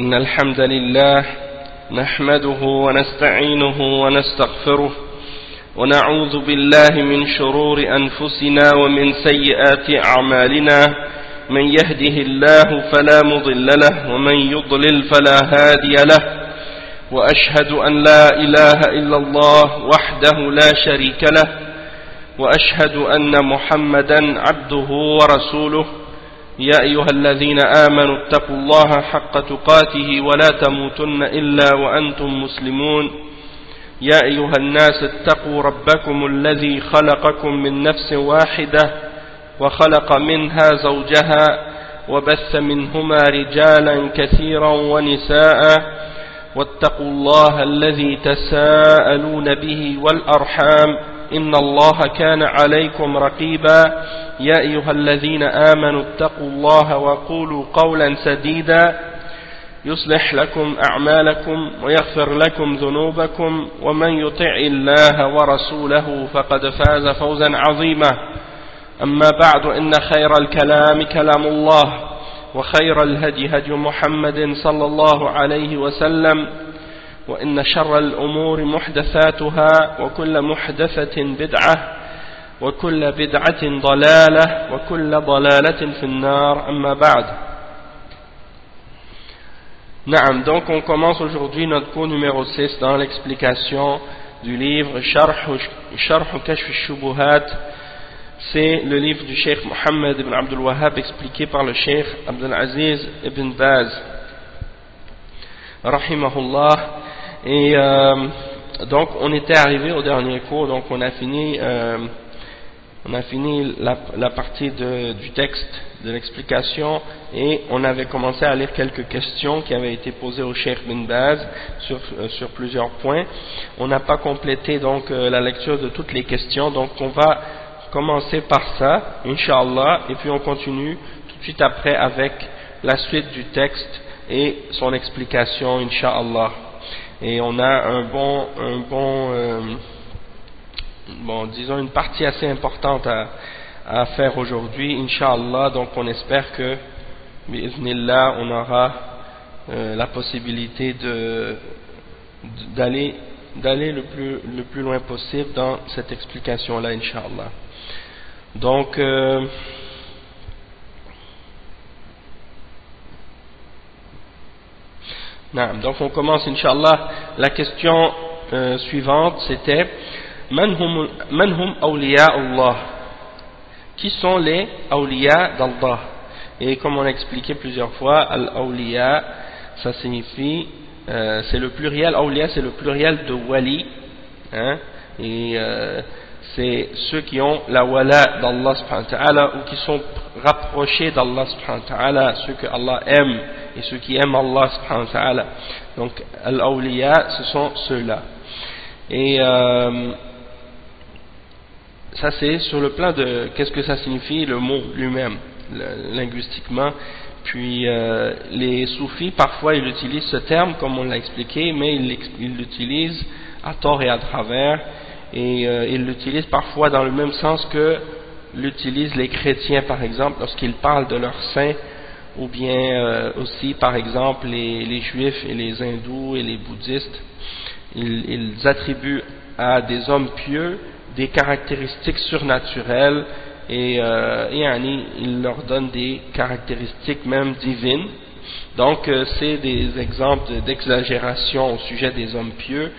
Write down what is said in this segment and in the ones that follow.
إن الحمد لله نحمده ونستعينه ونستغفره ونعوذ بالله من شرور أنفسنا ومن سيئات أعمالنا من يهده الله فلا مضل له ومن يضلل فلا هادي له وأشهد أن لا إله إلا الله وحده لا شريك له وأشهد أن محمدا عبده ورسوله يا أيها الذين آمنوا اتقوا الله حق تقاته ولا تموتن إلا وأنتم مسلمون يا أيها الناس اتقوا ربكم الذي خلقكم من نفس واحدة وخلق منها زوجها وبث منهما رجالا كثيرا ونساء واتقوا الله الذي تساءلون به والأرحام إن الله كان عليكم رقيبا يا أيها الذين آمنوا اتقوا الله وقولوا قولا سديدا يصلح لكم أعمالكم ويغفر لكم ذنوبكم ومن يطع الله ورسوله فقد فاز فوزا عظيما أما بعد إن خير الكلام كلام الله وخير الهدي هدي محمد صلى الله عليه وسلم وإن شر الأمور محدثاتها وكل محدثة بدعة وكل بدعة ضلالة وكل ضلالة في النار أما بعد. Naam, donc on commence aujourd'hui notre cours numéro 6 dans l'explication du livre Sharh Kashf al-Shubuhat. C'est le livre du Cheikh Mohammed ibn Abdul Wahhab expliqué par le Cheikh Abdul Aziz ibn Baz rahimahullah. Et donc on était arrivé au dernier cours, donc on a fini la partie du texte de l'explication et on avait commencé à lire quelques questions qui avaient été posées au Cheikh Ibn Baz sur plusieurs points. On n'a pas complété donc la lecture de toutes les questions, donc on va commencer par ça, Inch'Allah, et puis on continue tout de suite après avec la suite du texte et son explication, Inch'Allah. Et on a disons une partie assez importante à faire aujourd'hui, Inch'Allah. Donc on espère que, bi'idhnillah, on aura la possibilité d'aller le plus loin possible dans cette explication-là, Inch'Allah. Donc on commence, Inch'Allah. La question suivante, c'était Man hum awliya Allah? Qui sont les awliya d'Allah? Et comme on a expliqué plusieurs fois, al-awliya, ça signifie, c'est le pluriel, awliya c'est le pluriel de wali, hein, et c'est ceux qui ont la wala d'Allah subhanahu wa ta'ala ou qui sont rapprochés d'Allah subhanahu wa ta'ala, ceux que Allah aime et ceux qui aiment Allah subhanahu wa ta'ala. Donc al-awliya, ce sont ceux-là. Et ça c'est sur le plan de qu'est-ce que ça signifie le mot lui-même linguistiquement. Puis les soufis parfois ils utilisent ce terme comme on l'a expliqué, mais ils l'utilisent à tort et à travers, et ils l'utilisent parfois dans le même sens que l'utilisent les chrétiens par exemple lorsqu'ils parlent de leurs saints, ou bien aussi par exemple les juifs et les hindous et les bouddhistes. Ils attribuent à des hommes pieux des caractéristiques surnaturelles et ils leur donnent des caractéristiques même divines. Donc c'est des exemples d'exagération au sujet des hommes pieux,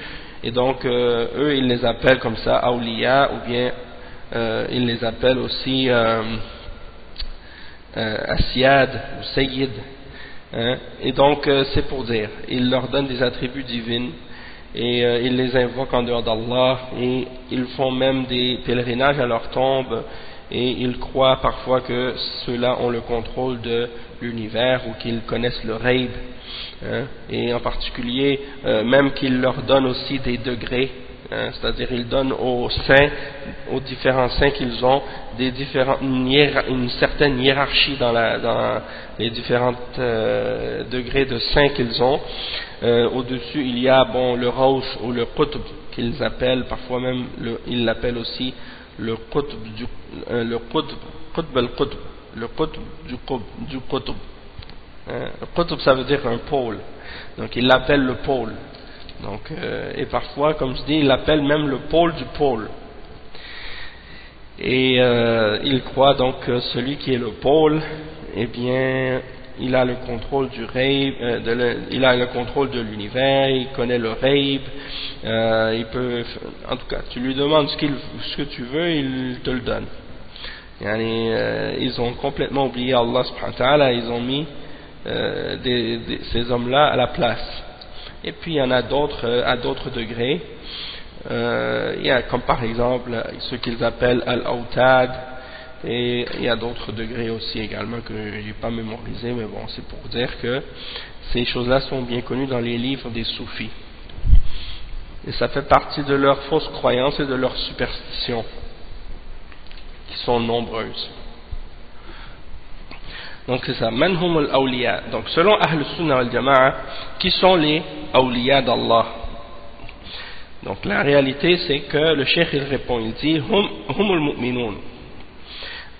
et donc eux ils les appellent comme ça awliya, ou bien ils les appellent aussi asiyad ou sayyid, hein? Et donc c'est pour dire, ils leur donnent des attributs divins et ils les invoquent en dehors d'Allah, et ils font même des pèlerinages à leur tombe, et ils croient parfois que ceux-là ont le contrôle de l'univers ou qu'ils connaissent le ghaib, hein, et en particulier même qu'ils leur donnent aussi des degrés, hein, c'est-à-dire ils donnent aux saints, aux différents saints qu'ils ont, une certaine hiérarchie dans les différents degrés de saints qu'ils ont. Au-dessus il y a le Rawh ou le Qutb qu'ils appellent, parfois même ils l'appellent aussi le Qutb du Qutb. Qutb, ça veut dire un pôle. Donc il l'appelle le pôle. Donc, et parfois, comme je dis, il l'appelle même le pôle du pôle. Et il croit donc que celui qui est le pôle, eh bien, il a le contrôle du ghaib, il a le contrôle de l'univers, il connaît le ghaib, il peut, en tout cas, tu lui demandes ce que tu veux, il te le donne. Ils ont complètement oublié Allah subhanahu wa ta'ala, ils ont mis ces hommes-là à la place. Et puis il y en a d'autres à d'autres degrés. Il y a comme par exemple ce qu'ils appellent Al-Awtad, et il y a d'autres degrés aussi également que je n'ai pas mémorisé, mais bon, c'est pour dire que ces choses-là sont bien connues dans les livres des soufis. Et ça fait partie de leurs fausses croyances et de leurs superstitions, qui sont nombreuses. Donc c'est ça, manhum al-awliya. Donc selon Ahl Sunnah wal Jama'a, qui sont les awliya d'Allah? Donc la réalité c'est que le cheikh il répond, il dit hum al-mu'minun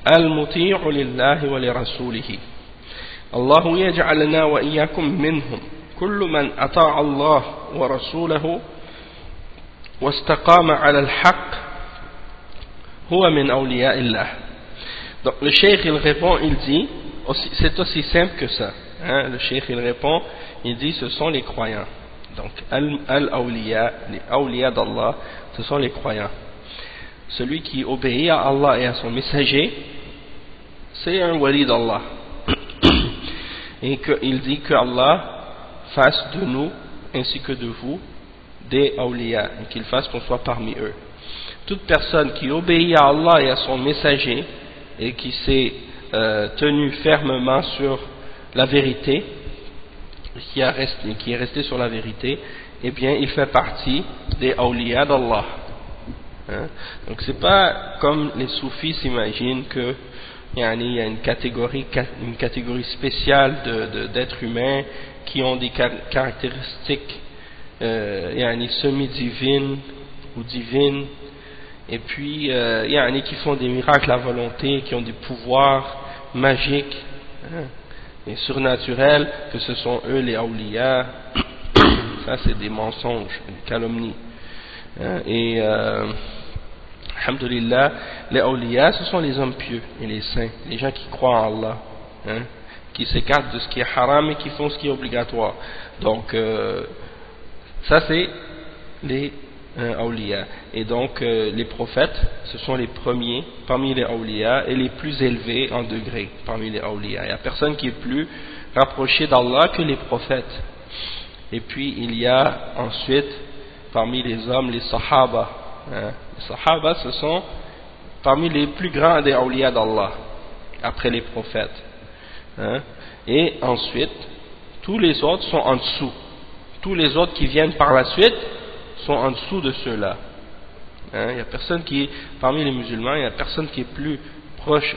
al-muti'u lillahi wa li rasulihi. Allahu yaj'alna wa iyyakum minhum. Kullu man ata'a Allah wa rasulahu wastaqama 'ala al-haqq huwa min awliya'illah. Donc le cheikh il répond, il dit, c'est aussi simple que ça. Le cheikh il répond, il dit ce sont les croyants. Donc al-awliya, les awliya d'Allah, ce sont les croyants. Celui qui obéit à Allah et à son messager, c'est un wali d'Allah. Et qu'il dit que Allah fasse de nous ainsi que de vous des awliya, et qu'il fasse qu'on soit parmi eux. Toute personne qui obéit à Allah et à son messager et qui s'est tenu fermement sur la vérité, qui est resté sur la vérité, eh bien il fait partie des awliya d'Allah. Donc c'est pas comme les soufis s'imaginent que il y a une catégorie spéciale d'êtres humains qui ont des caractéristiques semi-divines ou divines, et puis qui font des miracles à volonté, qui ont des pouvoirs magiques et surnaturels, que ce sont eux les awliya. Ça c'est des mensonges, des calomnies. Alhamdulillah, les awliya, ce sont les hommes pieux et les saints, les gens qui croient en Allah, qui s'écartent de ce qui est haram et qui font ce qui est obligatoire. Donc, ça c'est les awliya. Et donc, les prophètes, ce sont les premiers parmi les awliya et les plus élevés en degré parmi les awliya. Il n'y a personne qui est plus rapproché d'Allah que les prophètes. Et puis, il y a ensuite, parmi les hommes, les sahaba. Les sahaba, ce sont parmi les plus grands des awliya d'Allah, après les prophètes. Et ensuite, tous les autres sont en dessous. Tous les autres qui viennent par la suite sont en dessous de ceux-là. Il n'y a personne qui est, parmi les musulmans, il n'y a personne qui est plus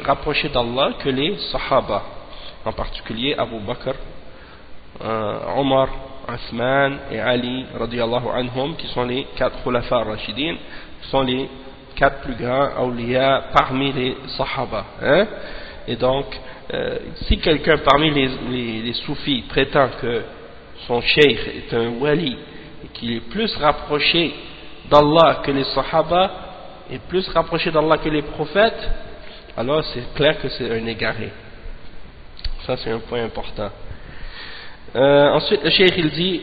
rapproché d'Allah que les sahaba. En particulier Abu Bakr, Omar, Uthman et Ali radiyallahu anhum, qui sont les 4 khulafa rashidin, qui sont les 4 plus grands awliya parmi les sahaba. Et donc si quelqu'un parmi les soufis prétend que son cheikh est un wali et qu'il est plus rapproché d'Allah que les sahaba et plus rapproché d'Allah que les prophètes, alors c'est clair que c'est un égaré. Ça c'est un point important. Ensuite le cheikh il dit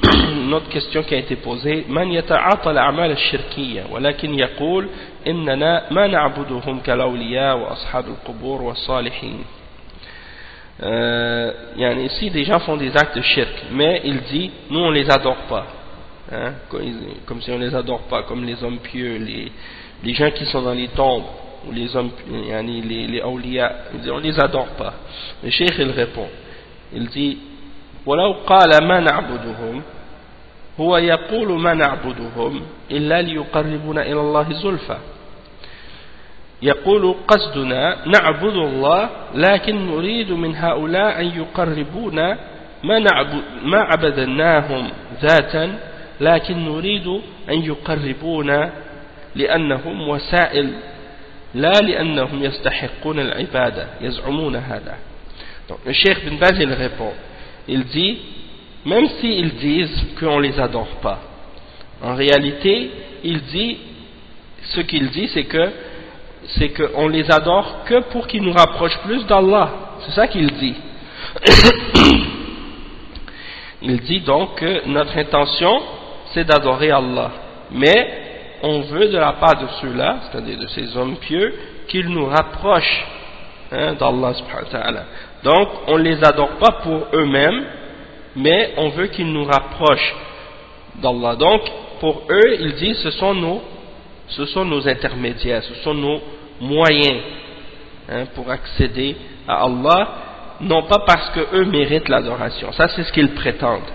une autre question qui a été posée: Man yata'ata al-a'mal al-shirkiyya walakin yaqul innana ma na'buduhum kal-awliya wa ashab al-qubur wa salihin. Ici des gens font des actes de shirk, mais il dit nous on les adore pas, comme si on les adore pas, comme les hommes pieux, les gens qui sont dans les tombes, ou les hommes, les awliya, il dit on les adore pas. Le cheikh il répond, il dit ولو قال ما نعبدهم هو يقول ما نعبدهم إلا ليقربنا إلى الله زلفى. يقول قصدنا نعبد الله لكن نريد من هؤلاء أن يقربونا ما عبدناهم ذاتا لكن نريد أن يقربونا لأنهم وسائل لا لأنهم يستحقون العبادة يزعمون هذا. Donc, le Cheikh Bin Baz, il répond, il dit, même s'ils disent qu'on ne les adore pas, en réalité, ce qu'il dit, c'est qu'on les adore que pour qu'ils nous rapprochent plus d'Allah. C'est ça qu'il dit. Il dit donc que notre intention, c'est d'adorer Allah. Mais on veut de la part de ceux-là, c'est-à-dire de ces hommes pieux, qu'ils nous rapprochent d'Allah subhanahu wa ta'ala. Donc, on ne les adore pas pour eux-mêmes, mais on veut qu'ils nous rapprochent d'Allah. Donc, pour eux, il dit, ce sont nos intermédiaires, ce sont nos moyens pour accéder à Allah, non pas parce qu'eux méritent l'adoration. Ça, c'est ce qu'ils prétendent.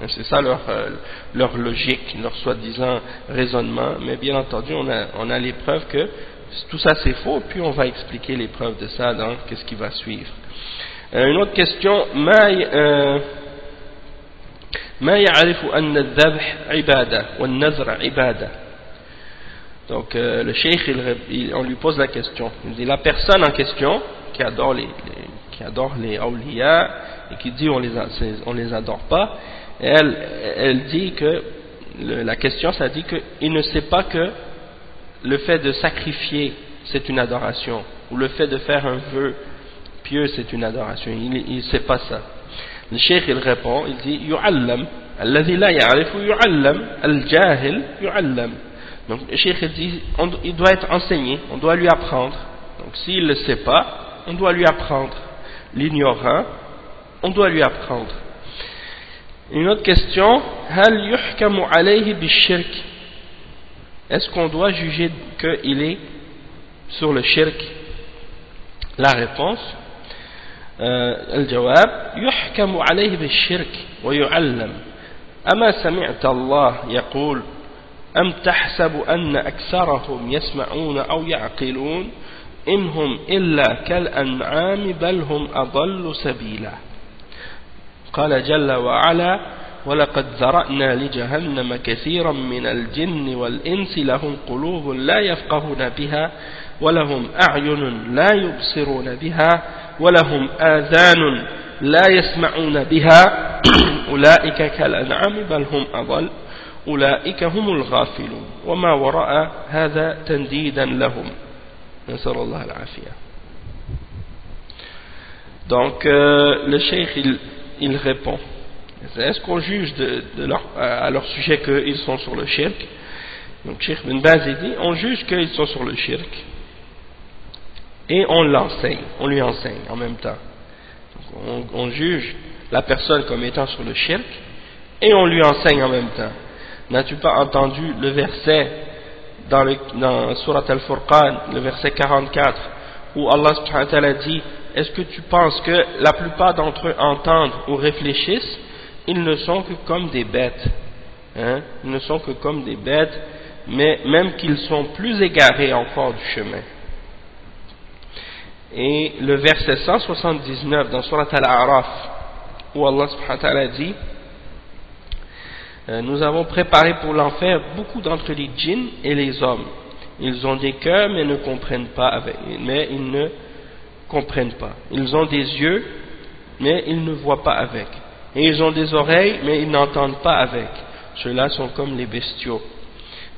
C'est ça leur logique, leur soi-disant raisonnement. Mais bien entendu, on a les preuves que tout ça c'est faux, puis on va expliquer les preuves de ça dans qu'est-ce qui va suivre. Une autre question, ما يعرف أن الذبح عبادة والنذر عبادة. Donc le cheikh on lui pose la question. Il dit la personne en question qui adore les awliya et qui dit on les adore pas, elle dit que la question ça dit qu'il ne sait pas que le fait de sacrifier c'est une adoration, ou le fait de faire un vœu pieux c'est une adoration. Il ne sait pas ça. Le cheikh il répond, il dit yu'allam alladhi la ya'rifu yu'allam al-jahil yu'allam. Donc le cheikh il dit il doit être enseigné, on doit lui apprendre. Donc s'il ne le sait pas, on doit lui apprendre. L'ignorant, on doit lui apprendre. Une autre question, hal yuhkamu alayhi bishirk. Est-ce qu'on doit juger qu'il est sur le shirk? La réponse, الجواب يحكم عليه بالشرك ويعلم. أما سمعت الله يقول أم تحسب أن أكثرهم يسمعون أو يعقلون إنهم إلا كالأنعام بل هم أضل سبيلا. قال جل وعلا ولقد ذرأنا لجهنم كثيرا من الجن والإنس لهم قلوب لا يفقهون بها ولهم أعين لا يبصرون بها ولهم آذان لا يسمعون بها أولئك كالأنعام بل هم أضل أولئك هم الغافلون وما وراء هذا تنديدا لهم نسأل الله العافية. Donc le cheikh il répond, est-ce qu'on juge à leur sujet qu'ils sont sur le shirk? Donc Cheikh Bin Baz dit, on juge qu'ils sont sur le shirk et on lui enseigne en même temps. Donc, on juge la personne comme étant sur le shirk et on lui enseigne en même temps. N'as-tu pas entendu le verset dans Surat Al-Furqan, le verset 44, où Allah subhanahu wa ta'ala dit, est-ce que tu penses que la plupart d'entre eux entendent ou réfléchissent? Ils ne sont que comme des bêtes. Ils ne sont que comme des bêtes, mais même qu'ils sont plus égarés encore du chemin. Et le verset 179 dans Surat Al-A'raf, où Allah subhanahu wa ta'ala dit, nous avons préparé pour l'enfer beaucoup d'entre les djinns et les hommes. Ils ont des cœurs mais ils ne comprennent pas. Ils ont des yeux mais ils ne voient pas avec. Et ils ont des oreilles mais ils n'entendent pas avec. Ceux-là sont comme les bestiaux.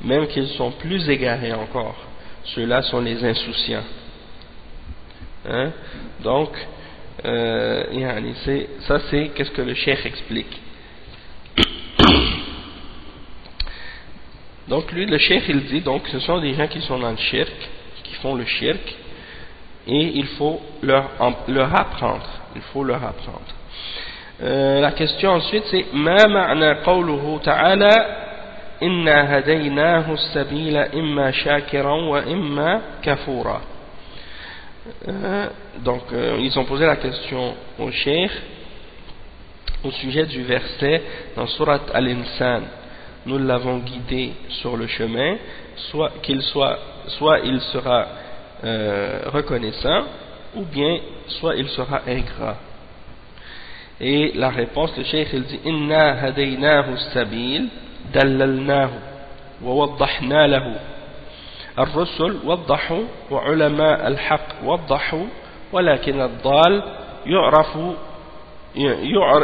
Même qu'ils sont plus égarés encore. Ceux-là sont les insouciants. Donc, ça c'est qu'est-ce que le cheikh explique. Donc lui, le cheikh il dit, donc ce sont des gens qui sont dans le shirk, qui font le shirk, et il faut leur apprendre. Il faut leur apprendre. La question ensuite c'est ما معنى قوله تعالى إنا هديناه السبيل إما شاكرا وإما كفورا. Donc ils ont posé la question au cheikh au sujet du verset dans Surat Al-Insan. Nous l'avons guidé sur le chemin, soit il sera reconnaissant, ou bien soit il sera ingrat. Et la réponse, le cheikh il dit Inna hadaynahu as-sabil dallalnahu wa waddahna lahu. الرسل وضحوا وعلماء الحق وضحوا ولكن الضال يعرف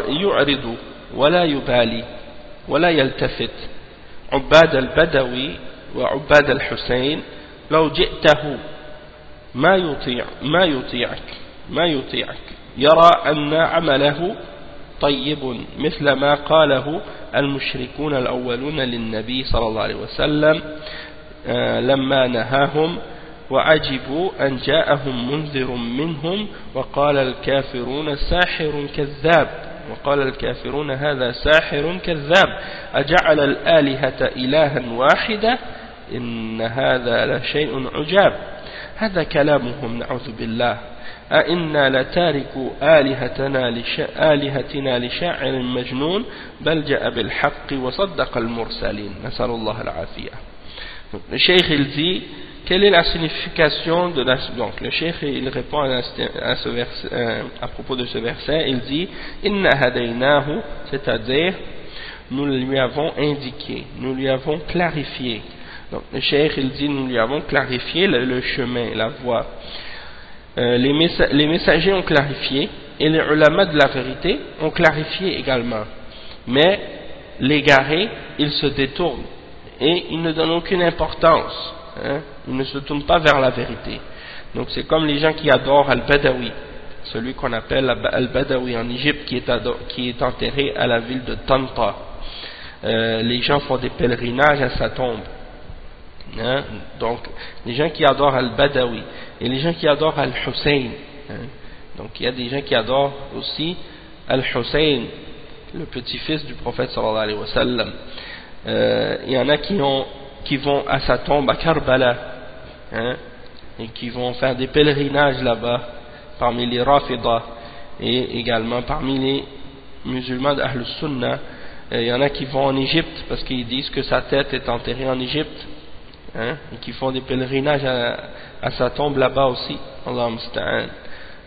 يعرض ولا يبالي ولا يلتفت عباد البدوي وعباد الحسين لو جئته ما يطيعك يرى أن عمله طيب مثل ما قاله المشركون الأولون للنبي صلى الله عليه وسلم لما نهاهم وعجبوا أن جاءهم منذر منهم وقال الكافرون ساحر كذاب وقال الكافرون هذا ساحر كذاب أجعل الآلهة إلها واحدة إن هذا لشيء عجاب. هذا كلامهم نعوذ بالله. أئنا لتاركوا آلهتنا لشاعر مجنون بل جاء بالحق وصدق المرسلين نسأل الله العافية. Le cheikh il dit quelle est la signification de la... Donc le cheikh il répond à ce verset, à propos de ce verset, il dit inna hadaynahu, c'est-à-dire nous lui avons indiqué, nous lui avons clarifié. Donc le cheikh il dit nous lui avons clarifié le chemin, la voie. Les messagers ont clarifié et les ulama de la vérité ont clarifié également, mais l'égaré il se détourne et il ne donne aucune importance, il ne se tourne pas vers la vérité. Donc c'est comme les gens qui adorent Al-Badawi, celui qu'on appelle Al-Badawi en Égypte, qui est enterré à la ville de Tanta. Les gens font des pèlerinages à sa tombe. Donc les gens qui adorent Al-Badawi et les gens qui adorent Al-Hussein, donc il y a des gens qui adorent aussi Al-Hussein, le petit-fils du prophète sallallahu alayhi wa sallam. Il y en a qui vont à sa tombe à Karbala, et qui vont faire des pèlerinages là-bas parmi les Rafidah et également parmi les musulmans d'Ahl Sunnah. Il y en a qui vont en Égypte parce qu'ils disent que sa tête est enterrée en Égypte, et qui font des pèlerinages à sa tombe là-bas aussi. Allah musta'an.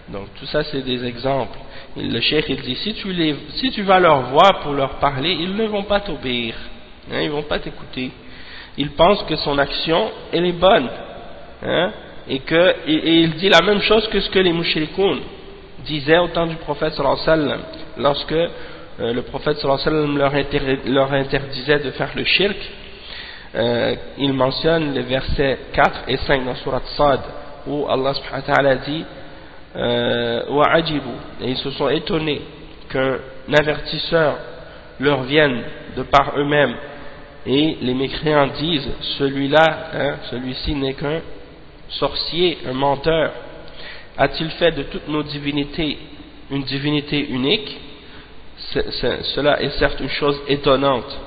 Donc tout ça c'est des exemples. Et le cheikh il dit si tu vas leur voir pour leur parler, ils ne vont pas t'obéir, ils ne vont pas t'écouter. Ils pensent que son action elle est bonne, et il dit la même chose que ce que les mushrikoun disaient au temps du prophète sallallahu alayhi wa sallam, lorsque le prophète sallallahu alayhi wa sallam leur interdisait de faire le shirk. Il mentionne les versets 4 et 5 dans Surat Sad où Allah subhanahu wa ta'ala dit et ils se sont étonnés qu'un avertisseur leur vienne de par eux-mêmes, et les mécréants disent celui-ci n'est qu'un sorcier, un menteur. A-t-il fait de toutes nos divinités une divinité unique? Cela est certes une chose étonnante.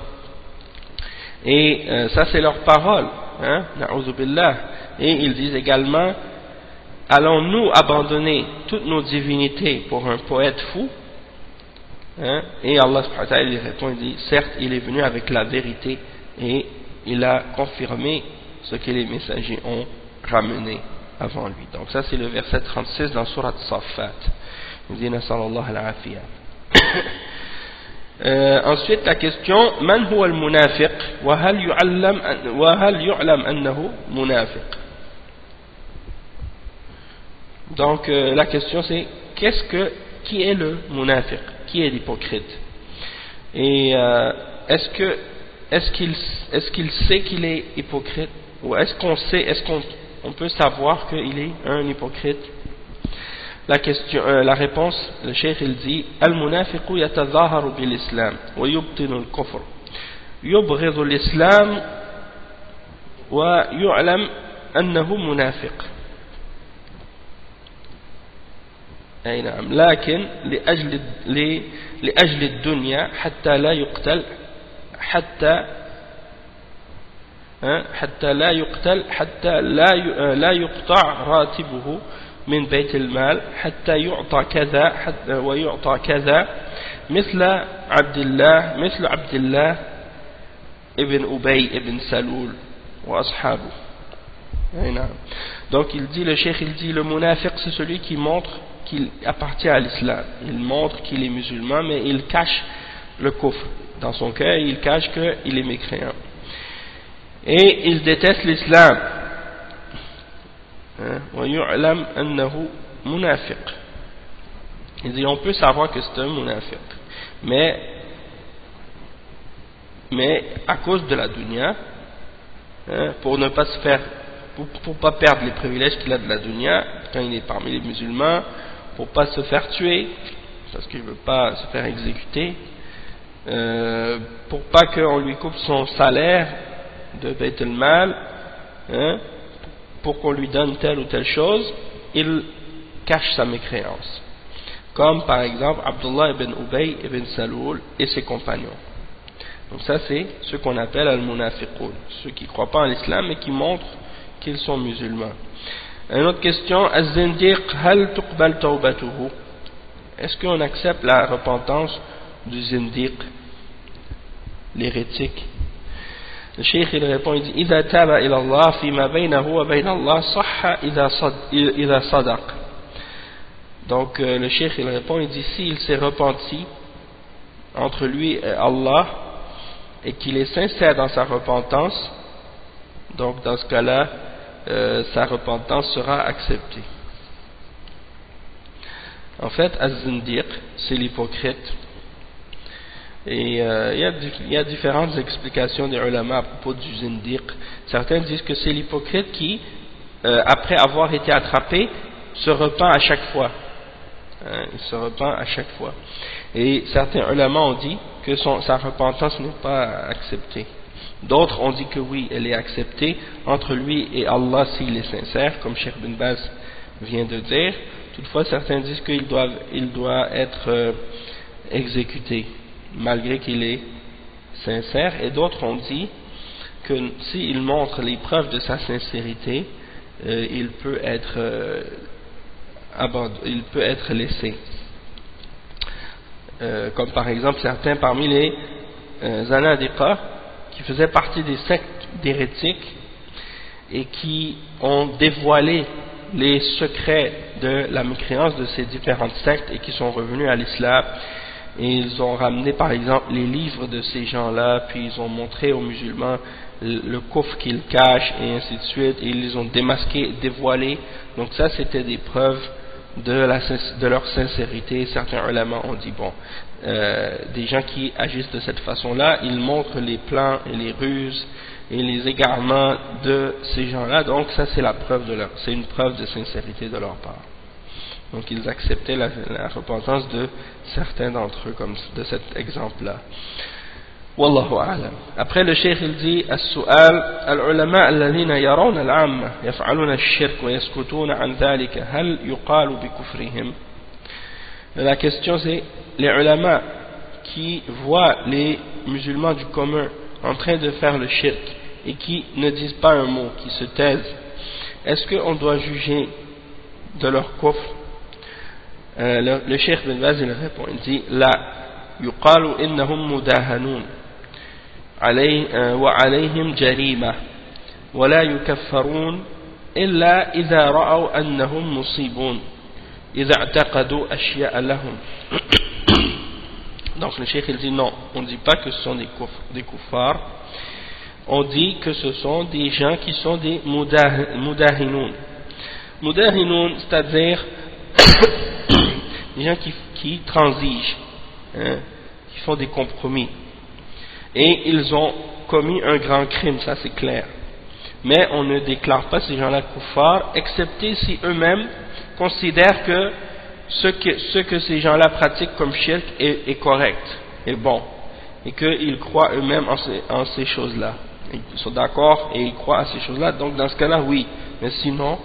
Et ça c'est leur parole, na'udhu billah. Et ils disent également allons-nous abandonner toutes nos divinités pour un poète fou? Et Allah subhanahu wa ta'ala il répond, il dit certes il est venu avec la vérité et il a confirmé ce que les messagers ont ramené avant lui. Donc ça c'est le verset 36 dans Surat Saffat. Il dit nasallallahu al-afiyah. Ensuite la question man huwa al-munafiq wa hal yu'lam annahu munafiq. Donc la question c'est qui est le munafiq, qui est l'hypocrite, et est-ce qu'il sait qu'il est hypocrite, ou est-ce qu'on peut savoir qu'il est un hypocrite? La réponse, le cheikh il dit al-munafiqu yatazaharu bil-islam wa yubtinu al-kufr yubghidhu al-islam wa yu'lam annahu munafiq. أي نعم لكن لأجل الدنيا حتى لا يقتل حتى لا يقطع راتبه من بيت المال حتى يعطى كذا ويعطى كذا مثل عبد الله ابن أبي ابن سلول وأصحابه. Donc il dit, le cheikh il dit le munafiq c'est celui qui montre qu'il appartient à l'islam, il montre qu'il est musulman mais il cache le kufr dans son cœur, il cache qu'il est mécréant et il déteste l'islam. ويعلم أنه منافق. Il dit on peut savoir que c'est un munafiq, mais à cause de la dunya, hein, pour ne pas se faire, pour pas perdre les privilèges qu'il a de la dunya quand il est parmi les musulmans, pour pas se faire tuer parce qu'il veut pas se faire exécuter, pour pas qu'on lui coupe son salaire de Bayt al-Mal, hein, pour qu'on lui donne telle ou telle chose, il cache sa mécréance, comme par exemple Abdullah ibn Ubay ibn Saloul et ses compagnons. Donc ça c'est ce qu'on appelle al-munafiqun, ceux qui ne croient pas en l'islam mais qui montrent qu'ils sont musulmans. Une autre question, az-zindiq hal tuqbal tawbatuhu? Est-ce qu'on accepte la repentance du zindiq, l'hérétique? Le cheikh il répond, il dit إذا تاب إلى الله فيما بينه وبين الله صح إذا صدق. Donc le cheikh il répond, il dit s'il s'est repenti entre lui et Allah et qu'il est sincère dans sa repentance, donc dans ce cas-là sa repentance sera acceptée. En fait, az-zindiq, c'est l'hypocrite. Et il y a différentes explications des ulama à propos du zindiq. Certains disent que c'est l'hypocrite qui, après avoir été attrapé, se repent à chaque fois. Il se repent à chaque fois. Et certains ulama ont dit que sa repentance n'est pas acceptée. D'autres ont dit que oui, elle est acceptée entre lui et Allah s'il est sincère, comme Cheikh bin Baz vient de dire. Toutefois, certains disent qu'il doit être exécuté, malgré qu'il est sincère. Et d'autres ont dit que s'il montre les preuves de sa sincérité, il peut être laissé. Comme par exemple certains parmi les zanadiqa qui faisaient partie des sectes d'hérétiques et qui ont dévoilé les secrets de la mécréance de ces différentes sectes et qui sont revenus à l'islam, et ils ont ramené par exemple les livres de ces gens-là, puis ils ont montré aux musulmans le coffre qu'ils cachent et ainsi de suite, et ils les ont démasqués, dévoilés. Donc ça c'était des preuves de leur sincérité. Certains ulama ont dit bon, des gens qui agissent de cette façon-là, ils montrent les plans et les ruses et les égarements de ces gens-là, donc ça c'est c'est une preuve de sincérité de leur part. Donc ils acceptaient la repentance de certains d'entre eux, comme de cet exemple-là. Wallahu a'lam. Après le cheikh il dit as-su'al al-ulama alladhina yarawna al-'amma yaf'aluna ash-shirk wa yaskutuna 'an dhalika hal yuqalu bi kufrihim? La question c'est les ulama qui voient les musulmans du commun en train de faire le shirk et qui ne disent pas un mot, qui se taisent, est-ce qu'on doit juger de leur kufr? Le cheikh bin Baz il répond, il dit la yuqalu innahum mudahanun wa alayhim jarima wa la yukaffarun illa idha ra'aw annahum musibun idha i'taqadu ashya'a lahum. Donc le cheikh il dit non, on ne dit pas que ce sont des kuffars, on dit que ce sont des gens qui sont des mudahinoun. Mudahinoun, c'est-à-dire des gens qui transigent, hein, qui font des compromis. Et ils ont commis un grand crime, ça c'est clair. Mais on ne déclare pas ces gens-là kuffars, excepté si eux-mêmes considèrent que ce que ces gens-là pratiquent comme shirk est correct, est bon, et qu'ils croient eux-mêmes en ces choses-là. Ils sont d'accord et ils croient à ces choses-là, donc dans ce cas-là, oui. Mais sinon,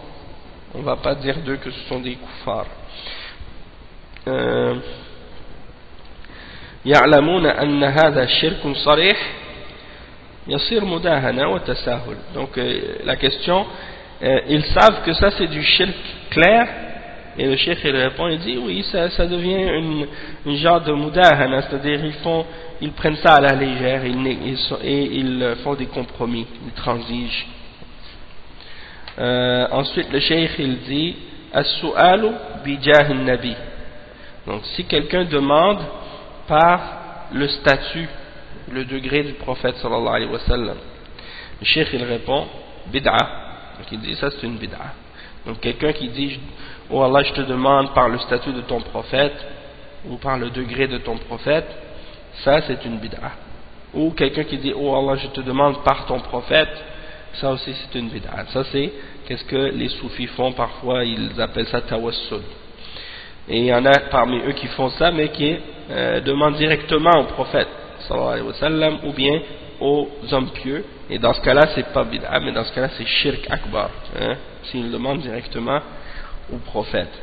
on ne va pas dire d'eux que ce sont des kuffars. يعلمون أن هذا شرك صريح يصير مداهنة وتساهل. Donc la question, ils savent que ça c'est du shirk clair, et le cheikh il répond, il dit oui, ça devient une genre de mudahana, c'est-à-dire ils prennent ça à la légère, ils font des compromis, ils transigent. Ensuite le cheikh il dit as-su'alu bi jah nabi. Donc si quelqu'un demande par le statut, le degré du prophète sallallahu alayhi wa sallam, le cheikh il répond bid'a. Donc il dit ça c'est une bid'a. Donc quelqu'un qui dit oh Allah, je te demande par le statut de ton prophète ou par le degré de ton prophète, ça c'est une bid'a. Ou quelqu'un qui dit oh Allah, je te demande par ton prophète, ça aussi c'est une bid'a. Ça c'est qu'est-ce que les soufis font parfois, ils appellent ça tawassul. Et il y en a parmi eux qui font ça, mais qui demandent directement au prophète sallallahu alayhi wa sallam, ou bien aux hommes pieux. Et dans ce cas-là c'est pas bid'a, mais dans ce cas-là c'est shirk akbar, hein, s'ils demandent directement au prophète.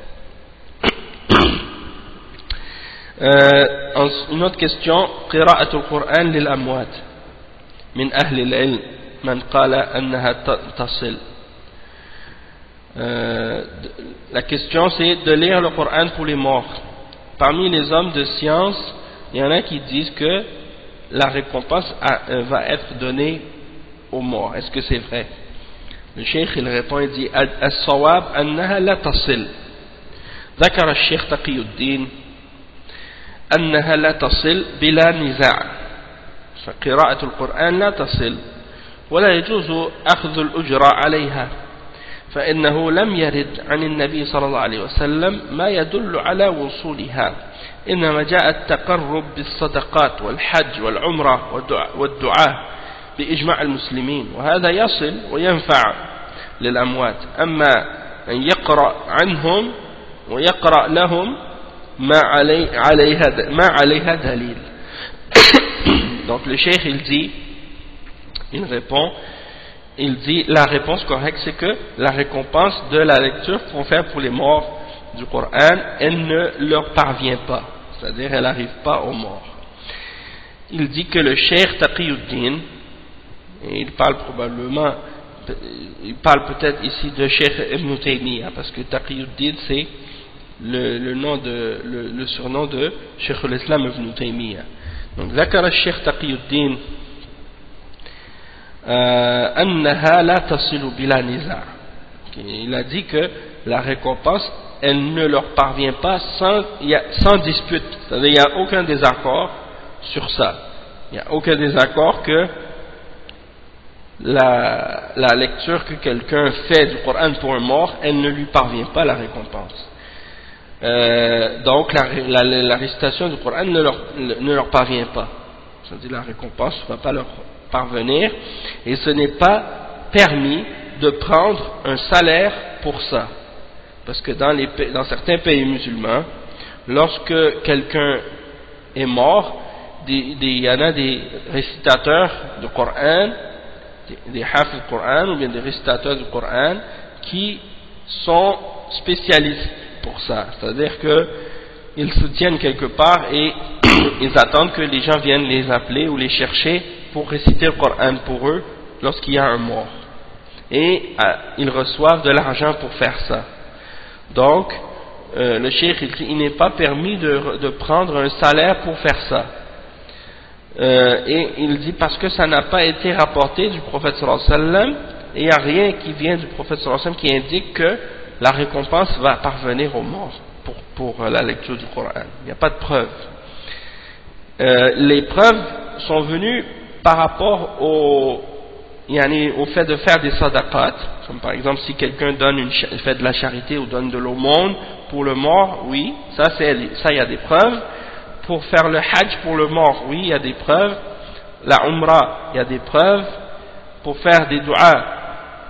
Une autre question, قراءة القرآن للأموات من أهل العلم من قال أنها تصل. La question c'est de lire le Coran pour les morts. Parmi les hommes de science, il y en a qui disent que la récompense va être donnée aux morts. Est-ce que c'est vrai? Le cheikh il répond, il dit الصواب أنها لا تصل. ذكر الشيخ تقي الدين أنها لا تصل بلا نزاع. فقراءة القرآن لا تصل ولا يجوز أخذ الأجرة عليها، فإنه لم يرد عن النبي صلى الله عليه وسلم ما يدل على وصولها، إنما جاء التقرب بالصدقات والحج والعمرة والدعاء بإجماع المسلمين، وهذا يصل وينفع للأموات. أما أن يقرأ عنهم ويقرأ لهم ما عليها دليل. Donc le cheikh il répond, il dit la réponse correcte c'est que la récompense de la lecture qu'on fait pour les morts du Coran, elle ne leur parvient pas, c'est-à-dire elle n'arrive pas aux morts. Il dit que le cheikh Taqiyuddin, et il parle probablement, il parle peut-être ici de cheikh Ibn Taymiyyah, parce que Taqiyuddin c'est le surnom de cheikh l'Islam Ibn Taymiyyah. Donc ذكر الشيخ تقي الدين أنها لا تصل بلا نزاع. Il a dit que la récompense elle ne leur parvient pas sans dispute, c'est-à-dire il n'y a aucun désaccord sur ça, il n'y a aucun désaccord que la lecture que quelqu'un fait du Coran pour un mort, elle ne lui parvient pas la récompense. Donc la récitation du Coran ne leur parvient pas, c'est-à-dire la récompense ne va pas leur parvenir, et ce n'est pas permis de prendre un salaire pour ça, parce que dans certains pays musulmans, lorsque quelqu'un est mort, il y en a des récitateurs du Coran, des hafiz du Coran ou bien des récitateurs du Coran qui sont spécialistes pour ça, c'est-à-dire qu'ils se tiennent quelque part et ils attendent que les gens viennent les appeler ou les chercher pour réciter le Coran pour eux lorsqu'il y a un mort, et ils reçoivent de l'argent pour faire ça. Donc le cheikh il n'est pas permis de prendre un salaire pour faire ça, et il dit parce que ça n'a pas été rapporté du prophète sallallahu alayhi wa sallam, et il n'y a rien qui vient du prophète sallallahu alayhi wa sallam qui indique que la récompense va parvenir aux morts pour la lecture du Coran. Il n'y a pas de preuve. Les preuves sont venues par rapport au fait de faire des sadaqat, comme par exemple si quelqu'un fait de la charité ou donne de l'aumône pour le mort, oui, ça il y a des preuves. Pour faire le hajj pour le mort, oui, il y a des preuves. La umrah, il y a des preuves. Pour faire des du'as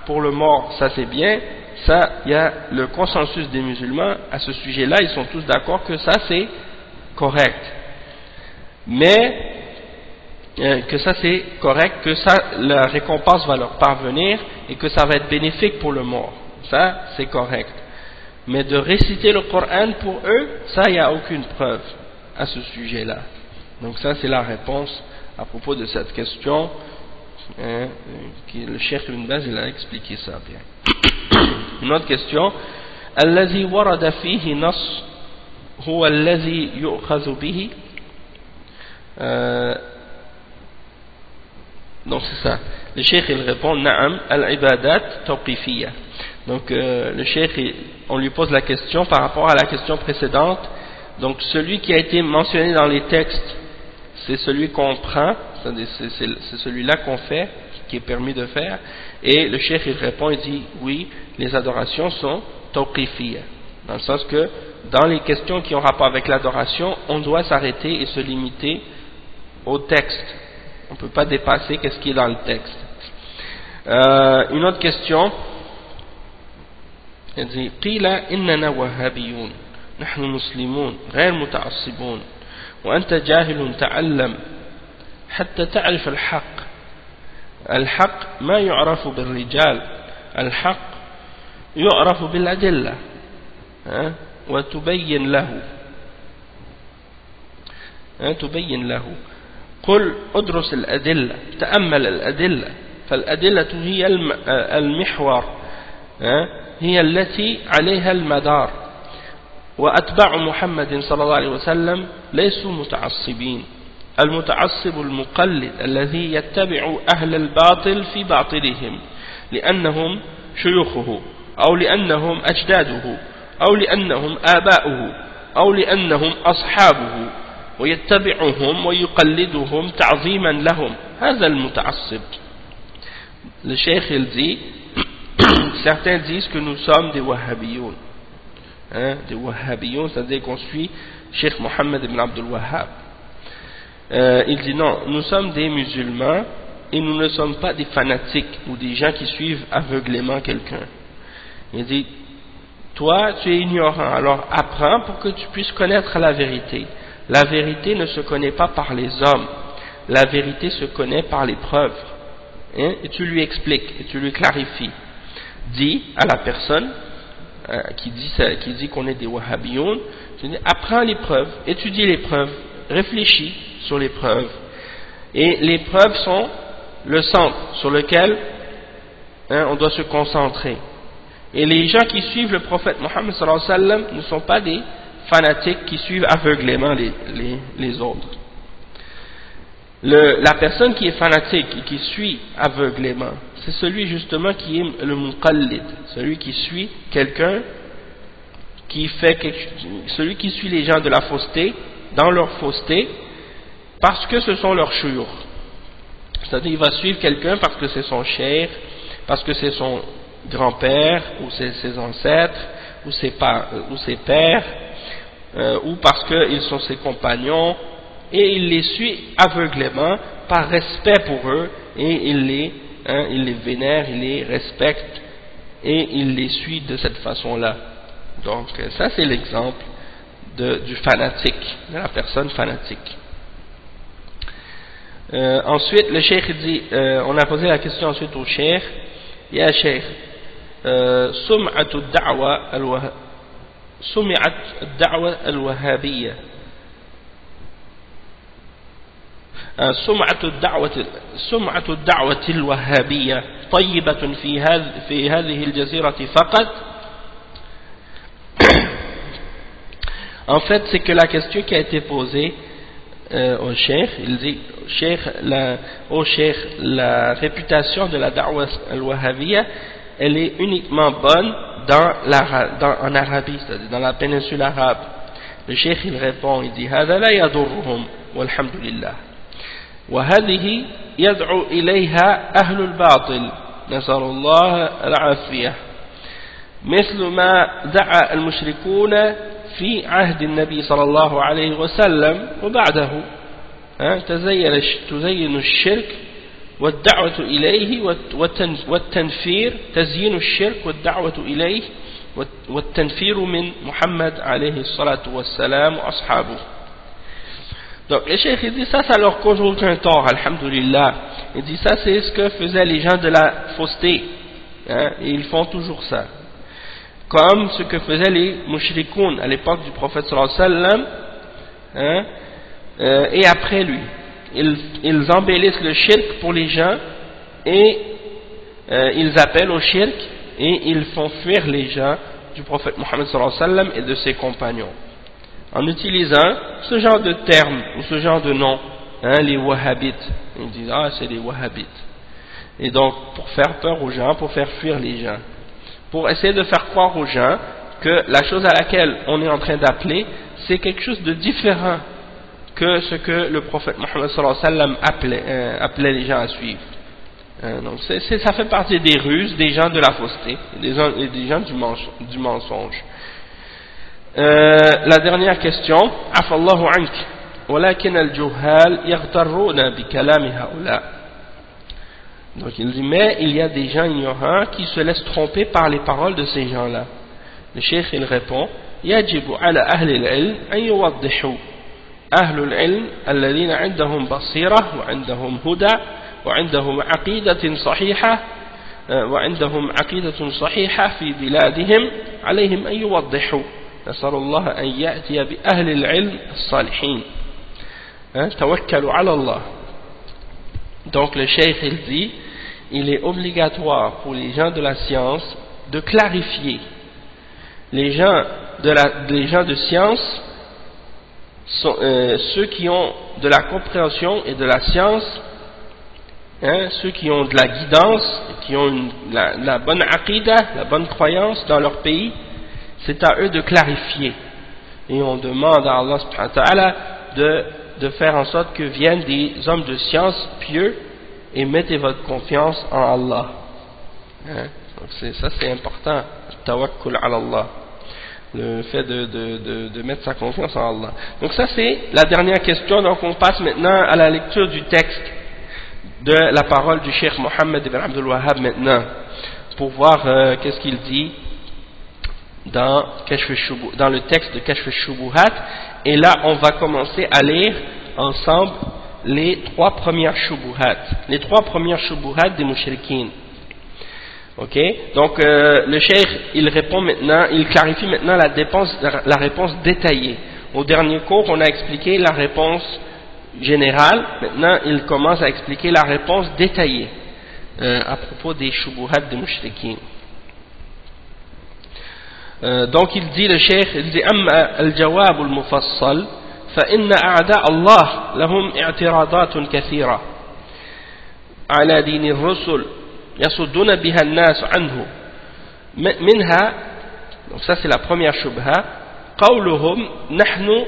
pour le mort, ça c'est bien. Ça, il y a le consensus des musulmans à ce sujet-là, ils sont tous d'accord que ça c'est correct. Mais que ça c'est correct, que ça la récompense va leur parvenir et que ça va être bénéfique pour le mort. Ça c'est correct. Mais de réciter le Coran pour eux, ça il n'y a aucune preuve à ce sujet-là. Donc ça c'est la réponse à propos de cette question. Le Cheikh Ibn Baz il a expliqué ça bien. Une autre question. الذي ورد فيه نص هو الذي يؤخذ به. Donc c'est ça. Le Cheikh il répond نعم العبادات توقيفية. Donc le Cheikh on lui pose la question par rapport à la question précédente. Donc celui qui a été mentionné dans les textes, c'est celui qu'on prend, c'est celui-là qu'on fait, qui est permis de faire, et le cheikh il répond, il dit oui, les adorations sont tawqifiyya, dans le sens que dans les questions qui ont rapport avec l'adoration, on doit s'arrêter et se limiter au texte, on ne peut pas dépasser qu'est-ce qui est dans le texte. Une autre question, il dit قيل إننا وهابيون نحن مسلمون غير متعصبون وأنت جاهل تعلم حتى تعرف الحق الحق ما يعرف بالرجال الحق يعرف بالأدلة وتبين له قل ادرس الأدلة تأمل الأدلة فالأدلة هي المحور هي التي عليها المدار وأتباع محمد صلى الله عليه وسلم ليسوا متعصبين المتعصب المقلد الذي يتبع أهل الباطل في باطلهم لأنهم شيوخه أو لأنهم أجداده أو لأنهم آباؤه أو لأنهم أصحابه ويتبعهم ويقلدهم تعظيما لهم هذا المتعصب. Le cheikh il dit certains disent que nous sommes des wahhabiyoun, des wahhabiyoun, c'est-à-dire qu'on suit Cheikh Mohammed ibn Abdul Wahhab. Il dit non, nous sommes des musulmans et nous ne sommes pas des fanatiques ou des gens qui suivent aveuglément quelqu'un. Il dit toi tu es ignorant, alors apprends pour que tu puisses connaître la vérité. La vérité ne se connaît pas par les hommes, la vérité se connaît par les preuves. Et tu lui expliques, et tu lui clarifies. Dis à la personne qui dit qu'on est des wahhabiyoun, tu dis apprends les preuves, étudie les preuves, réfléchis sur les preuves. Et les preuves sont le centre sur lequel on doit se concentrer. Et les gens qui suivent le prophète Mohammed sallallahu alayhi wa sallam ne sont pas des fanatiques qui suivent aveuglément les autres. La personne qui est fanatique et qui suit aveuglément, c'est celui justement qui est le muqallid, celui qui suit quelqu'un, celui qui suit les gens de la fausseté, dans leur fausseté, parce que ce sont leurs shuyukh. C'est-à-dire il va suivre quelqu'un parce que c'est son cheikh, parce que c'est son grand-père, ou ses ancêtres, ou ses pères, ou parce qu'ils sont ses compagnons, et il les suit aveuglément par respect pour eux, et il les vénère, il les respecte, et il les suit de cette façon-là. Donc ça c'est l'exemple du fanatique, de la personne fanatique. Ensuite le cheikh dit, on a posé la question ensuite au cheikh, Ya cheikh, سمعة الدعوة سمعة الدعوة الوهابية طيبة في هذه الجزيرة فقط. En fait, c'est que la question qui a été posée au cheikh, il dit au cheikh, la réputation de la da'wa al-wahhabiyya, elle est uniquement bonne en Arabie, c'est-à-dire dans la péninsule arabe. Le cheikh il répond, il dit هذا لا يضرهم والحمد لله وهذه يدعو إليها أهل الباطل نسأل الله العافية مثل ما دعا المشركون في عهد النبي صلى الله عليه وسلم وبعده تزين الشرك والدعوة إليه والتنفير تزيين الشرك والدعوة إليه والتنفير من محمد عليه الصلاة والسلام وأصحابه. Donc le cheikh il dit ça leur cause aucun tort, alhamdulillah. Il dit ça c'est ce que faisaient les gens de la fausseté, et ils font toujours ça. Comme ce que faisaient les mushrikoun à l'époque du prophète sallallahu alayhi wa sallam, et après lui. Ils embellissent le shirk pour les gens, et ils appellent au shirk, et ils font fuir les gens du prophète Mohammed sallallahu alayhi wa sallam et de ses compagnons. En utilisant ce genre de termes ou ce genre de nom, les wahhabites. Ils disent c'est les wahhabites. Et donc pour faire peur aux gens, pour faire fuir les gens, pour essayer de faire croire aux gens que la chose à laquelle on est en train d'appeler c'est quelque chose de différent que ce que le prophète Mohammed sallallahu alayhi wa sallam appelait les gens à suivre. Donc ça fait partie des ruses des gens de la fausseté, des gens du mensonge. La dernière question, Afallahu ank, walakin al-juhal yaghtarruna bi kalami haula. Donc il dit, mais il y a des gens ignorants qui se laissent tromper par les paroles de ces gens-là. Le cheikh il répond, yajibu ala ahli al-ilm an yuwaddihu. أهل العلم الذين عندهم بصيرة وعندهم هدى وعندهم عقيدة صحيحة في بلادهم عليهم أن يوضحوا نسأل الله أن يأتي بأهل العلم الصالحين توكلوا على الله. Donc le cheikh il dit, il est obligatoire pour les gens de la science de clarifier. Les gens de science sont, ceux qui ont de la compréhension et de la science, ceux qui ont de la guidance, qui ont la bonne aqidah, la bonne croyance dans leur pays, c'est à eux de clarifier. Et on demande à Allah subhanahu wa ta'ala de faire en sorte que viennent des hommes de science pieux et mettez votre confiance en Allah. Donc ça c'est important, tawakkul ala Allah. Le fait de mettre sa confiance en Allah. Donc ça c'est la dernière question. Donc on passe maintenant à la lecture du texte de la parole du Cheikh Mohammed ibn Abdul Wahhab maintenant, pour voir qu'est-ce qu'il dit dans le texte de Kashf al-Shubuhat. Et là on va commencer à lire ensemble les trois premières shubuhat des mushrikines. Ok, donc le cheikh il répond maintenant, il clarifie maintenant la réponse détaillée. Au dernier cours on a expliqué la réponse générale, maintenant il commence à expliquer la réponse détaillée à propos des shubuhat des mushrikines. Donc il dit, le cheikh il dit amma al-jawab al-mufassal fa inna a'da Allah lahum i'tiradatun kathira ala din ar-rusul يصدون بها الناس عنه منها. Donc ça c'est la première shubha, قولهم نحن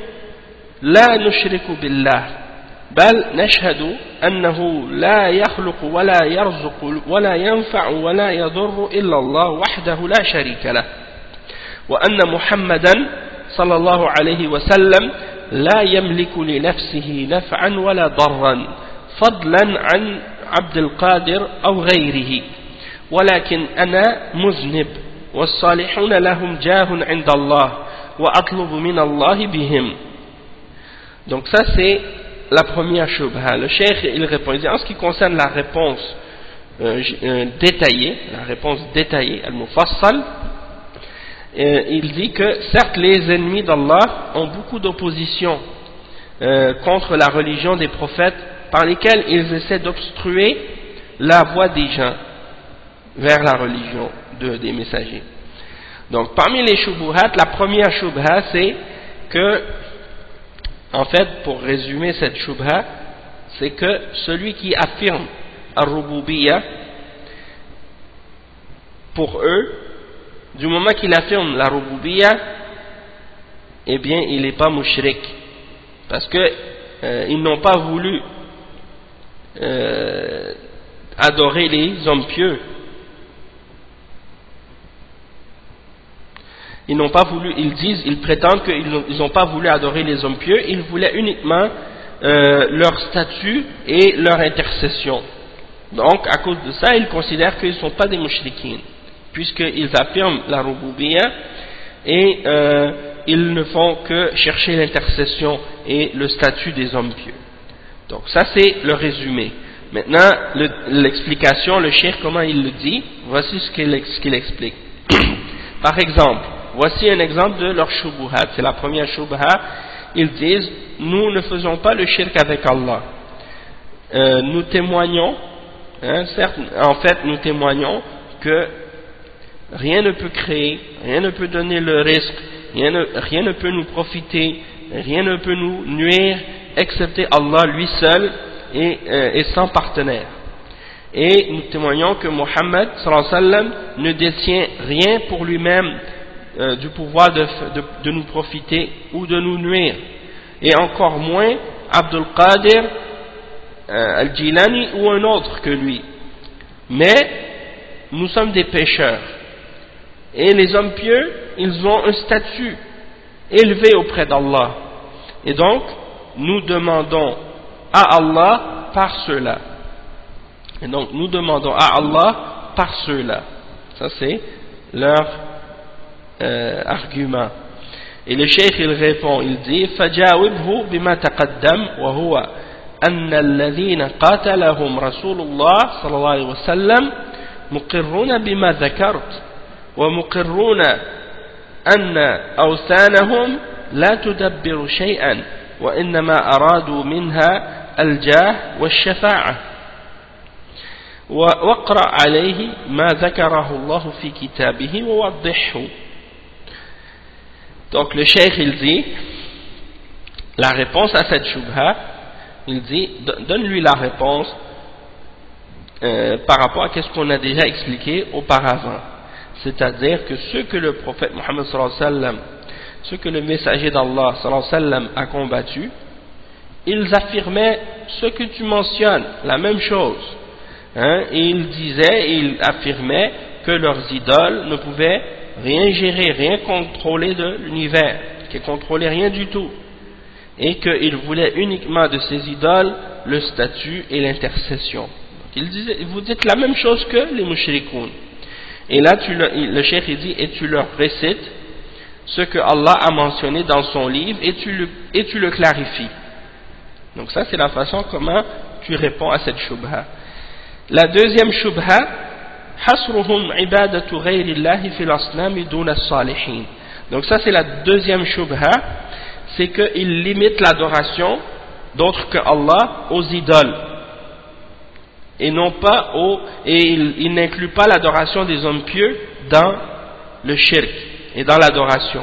لا نشرك بالله بل نشهد أنه لا يخلق ولا يرزق ولا ينفع ولا يضر إلا الله وحده لا شريك له وأن محمدا صلى الله عليه وسلم لا يملك لنفسه نفعا ولا ضرا فضلا عن عبد القادر أو غيره ولكن أنا مذنب والصالحون لهم جاه عند الله وأطلب من الله بهم. Donc ça c'est la première shubha. Le cheikh il répond, il dit, en ce qui concerne la réponse détaillée, al-mufassal, il dit que certes les ennemis d'Allah ont beaucoup d'opposition contre la religion des prophètes, par lesquels ils essaient d'obstruer la voie des gens vers la religion des messagers. Donc parmi les shubuhat, la première shubha c'est que, en fait pour résumer cette shubha, c'est que celui qui affirme ar-rububiyyah, pour eux, du moment qu'il affirme la rububiyyah, eh bien il n'est pas mushrik, parce que ils n'ont pas voulu adorer les hommes pieux. Ils prétendent qu'ils n'ont pas voulu adorer les hommes pieux, ils voulaient uniquement leur statut et leur intercession. Donc à cause de ça, ils considèrent qu'ils ne sont pas des mushrikines, puisqu'ils affirment la rububiyyah et ils ne font que chercher l'intercession et le statut des hommes pieux. Donc ça c'est le résumé. Maintenant l'explication, le cheikh comment il le dit, voici ce qu'il explique. Par exemple, voici un exemple de leur shubuhat, c'est la première shubha. Ils disent, nous ne faisons pas le shirk avec Allah, nous témoignons, certes, en fait nous témoignons que rien ne peut créer, rien ne peut donner le risque, rien ne peut nous profiter, rien ne peut nous nuire excepté Allah lui seul et sans partenaire. Et nous témoignons que Mohammed sallallahu alayhi wa sallam ne détient rien pour lui-même du pouvoir de nous profiter ou de nous nuire, et encore moins Abdul Qadir Al-Jilani ou un autre que lui. Mais nous sommes des pécheurs. Et les hommes pieux, ils ont un statut élevé auprès d'Allah. Et donc, nous demandons à Allah par cela. Et donc, nous demandons à Allah par cela. Ça, c'est leur argument. Et le cheikh, il répond, il dit فَجَاوِبْهُ بِمَا تَقَدَّمْ وَهُوَ أَنَّ الَّذِينَ قَاتَلَهُمْ رَسُولُ اللَّهِ صلى الله عليه وسلم مقرون بما ذكرت ومقرون أن أوثانهم لا تدبر شيئا وإنما أرادوا منها الجاه والشفاعة واقرأ عليه ما ذكره الله في كتابه ووضحه. Donc le cheikh il dit la réponse à cette shubha, il dit donne-lui la réponse par rapport à ce qu'on a déjà expliqué auparavant, c'est-à-dire que ce que le prophète Mohammed sallallahu alayhi wa sallam, ce que le messager d'Allah sallallahu alayhi wa sallam a combattu, ils affirmaient ce que tu mentionnes, la même chose, hein? Et ils disaient, ils affirmaient que leurs idoles ne pouvaient rien gérer, rien contrôler de l'univers, qu'ils ne contrôlaient rien du tout, et qu'ils voulaient uniquement de ces idoles le statut et l'intercession. Il disait, vous dites la même chose que les mushrikoun. Et là, le cheikh il dit, et tu leur récites ce que Allah a mentionné dans son livre, et tu le clarifies. Donc ça, c'est la façon comment tu réponds à cette shubha. La deuxième shubha, hasruhum ibadatu ghayrillahi fil asnami duna salihin. Donc ça, c'est la deuxième shubha, c'est qu'ils limitent l'adoration d'autres que Allah aux idoles. Et non pas ils n'incluent pas l'adoration des hommes pieux dans le shirk et dans l'adoration.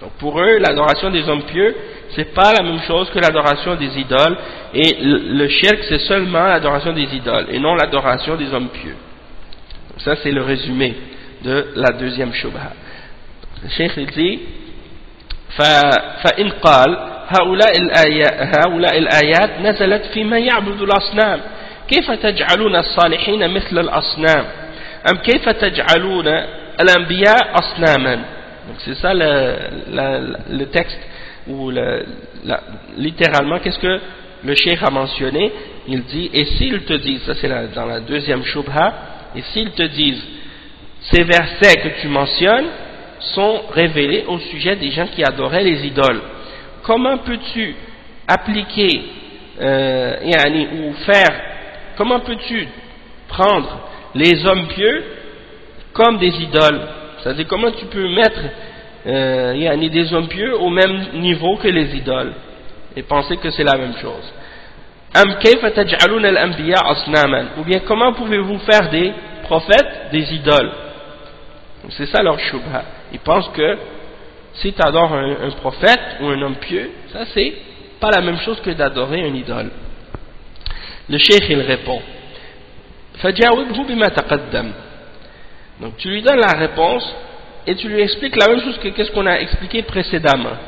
Donc pour eux, l'adoration des hommes pieux, c'est pas la même chose que l'adoration des idoles, et le shirk c'est seulement l'adoration des idoles et non l'adoration des hommes pieux. Donc ça c'est le résumé de la deuxième shubha. Le cheikh il dit فإن قال هؤلاء الآيات نزلت في من يعبد الأصنام كيف تجعلون الصالحين مثل الأصنام أم كيف تجعلون الأنبياء أصناما. Donc c'est ça le texte où littéralement qu'est-ce que le cheikh a mentionné. Il dit, et s'ils te disent, ça c'est dans la deuxième shubha, et s'ils te disent ces versets que tu mentionnes sont révélés au sujet des gens qui adoraient les idoles, comment peux-tu appliquer ou faire, comment peux-tu prendre les hommes pieux comme des idoles, c'est-à-dire comment tu peux mettre des hommes pieux au même niveau que les idoles et penser que c'est la même chose. Ou bien comment pouvez-vous faire des prophètes des idoles. C'est ça leur shubha. Ils pensent que si tu adores un prophète ou un homme pieux, ça c'est pas la même chose que d'adorer un idole. Le cheikh il répond فَجَاوِبْهُ بِمَا تَقَدَّمْ. Donc tu lui donnes la réponse et tu lui expliques la même chose que qu'est-ce qu'on a expliqué précédemment.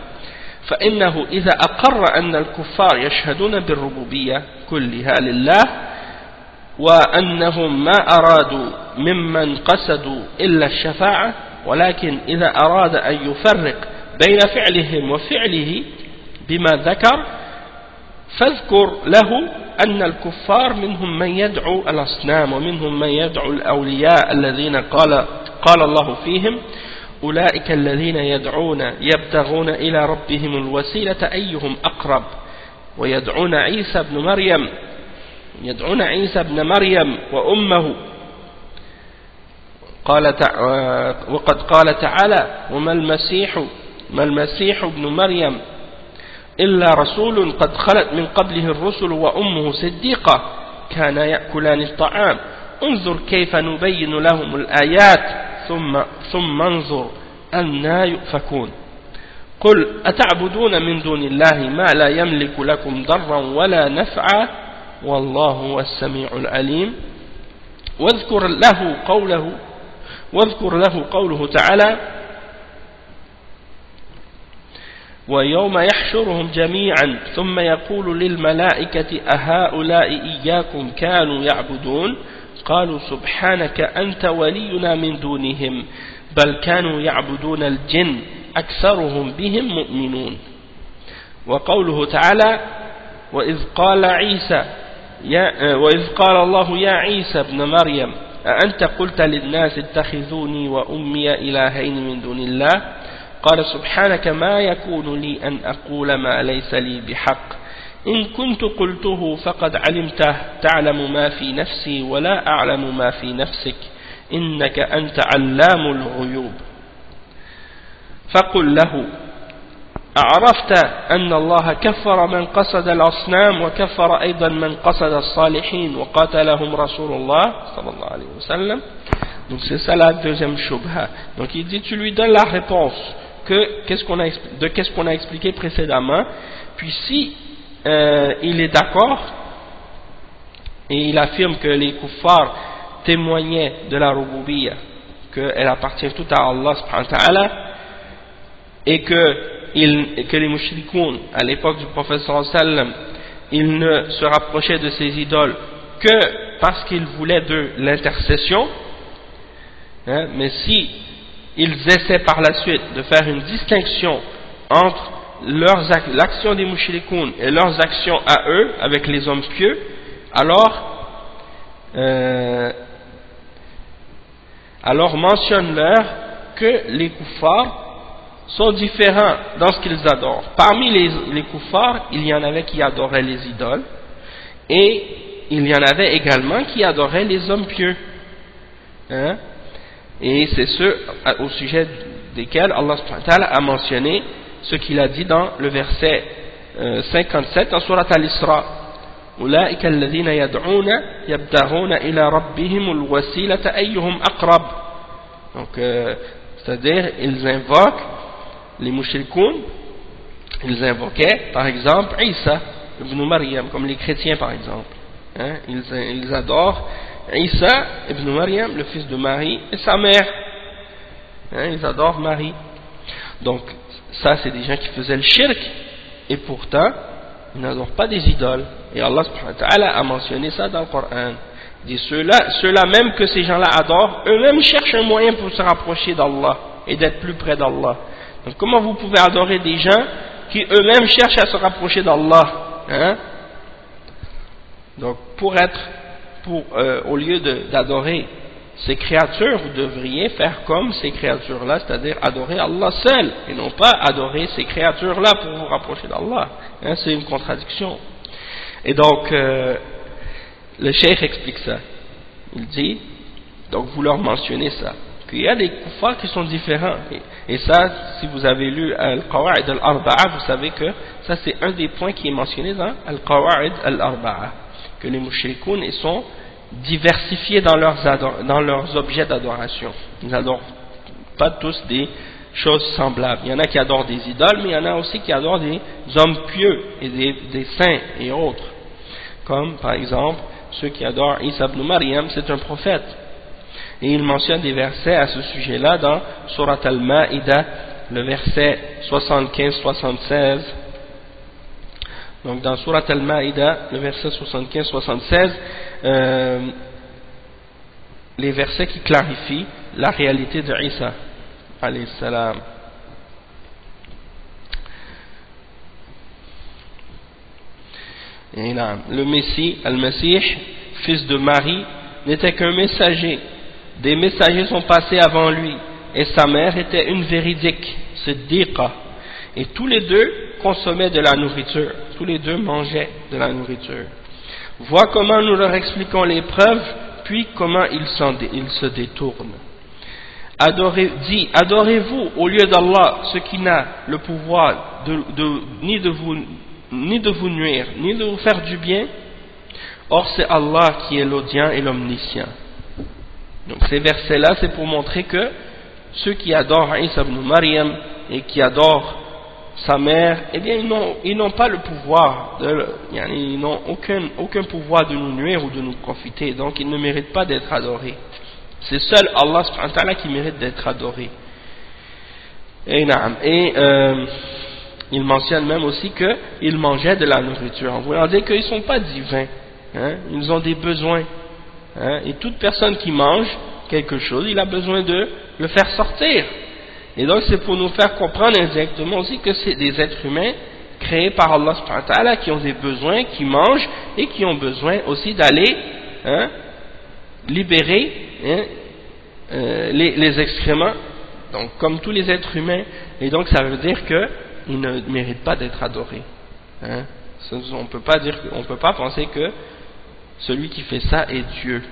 فإنه إذا أقر أن الكفار يشهدون بالربوبية كلها لله وأنهم ما أرادوا ممن قصدوا إلا الشفاعة ولكن إذا أراد أن يفرق بين فعلهم وفعله بما ذكر فاذكر له أن الكفار منهم من يدعو الأصنام ومنهم من يدعو الأولياء الذين قال الله فيهم أولئك الذين يدعون يبتغون إلى ربهم الوسيلة أيهم أقرب ويدعون عيسى بن مريم وأمه وقد قال تعالى وما المسيح ابن مريم إلا رسول قد خلت من قبله الرسل وأمه صديقة كان يأكلان الطعام انظر كيف نبين لهم الآيات ثم انظر أنى يؤفكون قل أتعبدون من دون الله ما لا يملك لكم ضرا ولا نفعا والله هو السميع العليم واذكر له قوله تعالى ويوم يحشرهم جميعا ثم يقول للملائكة أهؤلاء إياكم كانوا يعبدون قالوا سبحانك أنت ولينا من دونهم بل كانوا يعبدون الجن أكثرهم بهم مؤمنون. وقوله تعالى وإذ قال الله يا عيسى ابن مريم أأنت قلت للناس اتخذوني وأمي إلهين من دون الله قال سبحانك ما يكون لي أن أقول ما ليس لي بحق إن كنت قلته فقد علمته تعلم ما في نفسي ولا أعلم ما في نفسك إنك أنت علام الغيوب. فقل له أعرفت أن الله كفر من قصد الأصنام وكفر أيضا من قصد الصالحين وقاتلهم رسول الله صلى الله عليه وسلم. Donc c'est ça la deuxième shubha. Donc il dit tu lui donnes la réponse qu'est-ce qu'on a expliqué précédemment, puis si il est d'accord et il affirme que les kuffars témoignaient de la rububiyya, qu'elle appartient tout à Allah subhanahu wa ta'ala, et que les mushrikoun à l'époque du prophète sallallahu alayhi wa sallam, ils ne se rapprochaient de ces idoles que parce qu'ils voulaient de l'intercession, hein, mais si ils essaient par la suite de faire une distinction entre l'action des mushrikoun et leurs actions à eux avec les hommes pieux, alors mentionne-leur que les kuffars sont différents dans ce qu'ils adorent. Parmi les kuffars, il y en avait qui adoraient les idoles, et il y en avait également qui adoraient les hommes pieux, hein? Et c'est ceux au sujet desquels Allah subhanahu wa ta'ala a mentionné ce qu'il a dit dans le verset 57 en surat Al-Isra. أولئك الذين يدعون يبتغون إلى ربهم الوسيلة أيهم أقرب. Donc c'est-à-dire ils invoquent les mushrikoun, ils invoquaient par exemple Isa ibn Maryam, comme les chrétiens par exemple, hein? Ils adorent Isa ibn Maryam, le fils de Marie, et sa mère, hein? Ils adorent Marie. Donc ça c'est des gens qui faisaient le shirk, et pourtant ils n'adorent pas des idoles, et Allah subhanahu wa ta'ala a mentionné ça dans le Coran. Il dit ceux-là même que ces gens-là adorent, eux-mêmes cherchent un moyen pour se rapprocher d'Allah et d'être plus près d'Allah. Donc comment vous pouvez adorer des gens qui eux-mêmes cherchent à se rapprocher d'Allah, hein? Donc au lieu d'adorer ces créatures, vous devriez faire comme ces créatures-là, c'est-à-dire adorer Allah seul, et non pas adorer ces créatures-là pour vous rapprocher d'Allah, hein? C'est une contradiction. Et donc le cheikh explique ça. Il dit, donc vous leur mentionnez ça, qu'il y a des kuffars qui sont différents, et ça, si vous avez lu Al-Qawa'id Al-Arba'a, vous savez que ça c'est un des points qui est mentionné dans Al-Qawa'id Al-Arba'a, que les mushrikoun ils sont diversifiés dans leurs objets d'adoration. Ils n'adorent pas tous des choses semblables. Il y en a qui adorent des idoles, mais il y en a aussi qui adorent des hommes pieux et des saints et autres, comme par exemple ceux qui adorent Isa ibn Maryam, c'est un prophète. Et il mentionne des versets à ce sujet-là dans Surat Al-Ma'idah, le verset 75-76. Donc dans Surat Al-Ma'idah, le verset 75-76, les versets qui clarifient la réalité de Isa alayhi salam. Et là, le Messie, Al-Masih, fils de Marie, n'était qu'un messager. Des messagers sont passés avant lui, et sa mère était une véridique, Siddiqa. Et tous les deux consommaient de la nourriture, tous les deux mangeaient de la nourriture. Vois comment nous leur expliquons les preuves, puis comment ils se détournent. Adorez-vous au lieu d'Allah ce qui n'a le pouvoir ni de vous nuire, ni de vous faire du bien. Or c'est Allah qui est l'audient et l'omniscient. Donc ces versets-là, c'est pour montrer que ceux qui adorent Isa ibn Maryam et qui adorent sa mère, eh bien ils n'ont pas le pouvoir, ils n'ont aucun pouvoir de nous nuire ou de nous profiter, donc ils ne méritent pas d'être adorés. C'est seul Allah subhanahu wa ta'ala qui mérite d'être adoré. Et il mentionne même aussi qu'ils mangeaient de la nourriture, en voulant dire qu'ils ne sont pas divins, hein, ils ont des besoins, hein, et toute personne qui mange quelque chose, il a besoin de le faire sortir. Et donc c'est pour nous faire comprendre indirectement aussi que c'est des êtres humains créés par Allah subhanahu wa ta'ala qui ont des besoins, qui mangent et qui ont besoin aussi d'aller, hein, libérer, hein, les excréments, donc comme tous les êtres humains. Et donc ça veut dire qu'ils ne méritent pas d'être adorés, hein. On peut pas penser que celui qui fait ça est Dieu,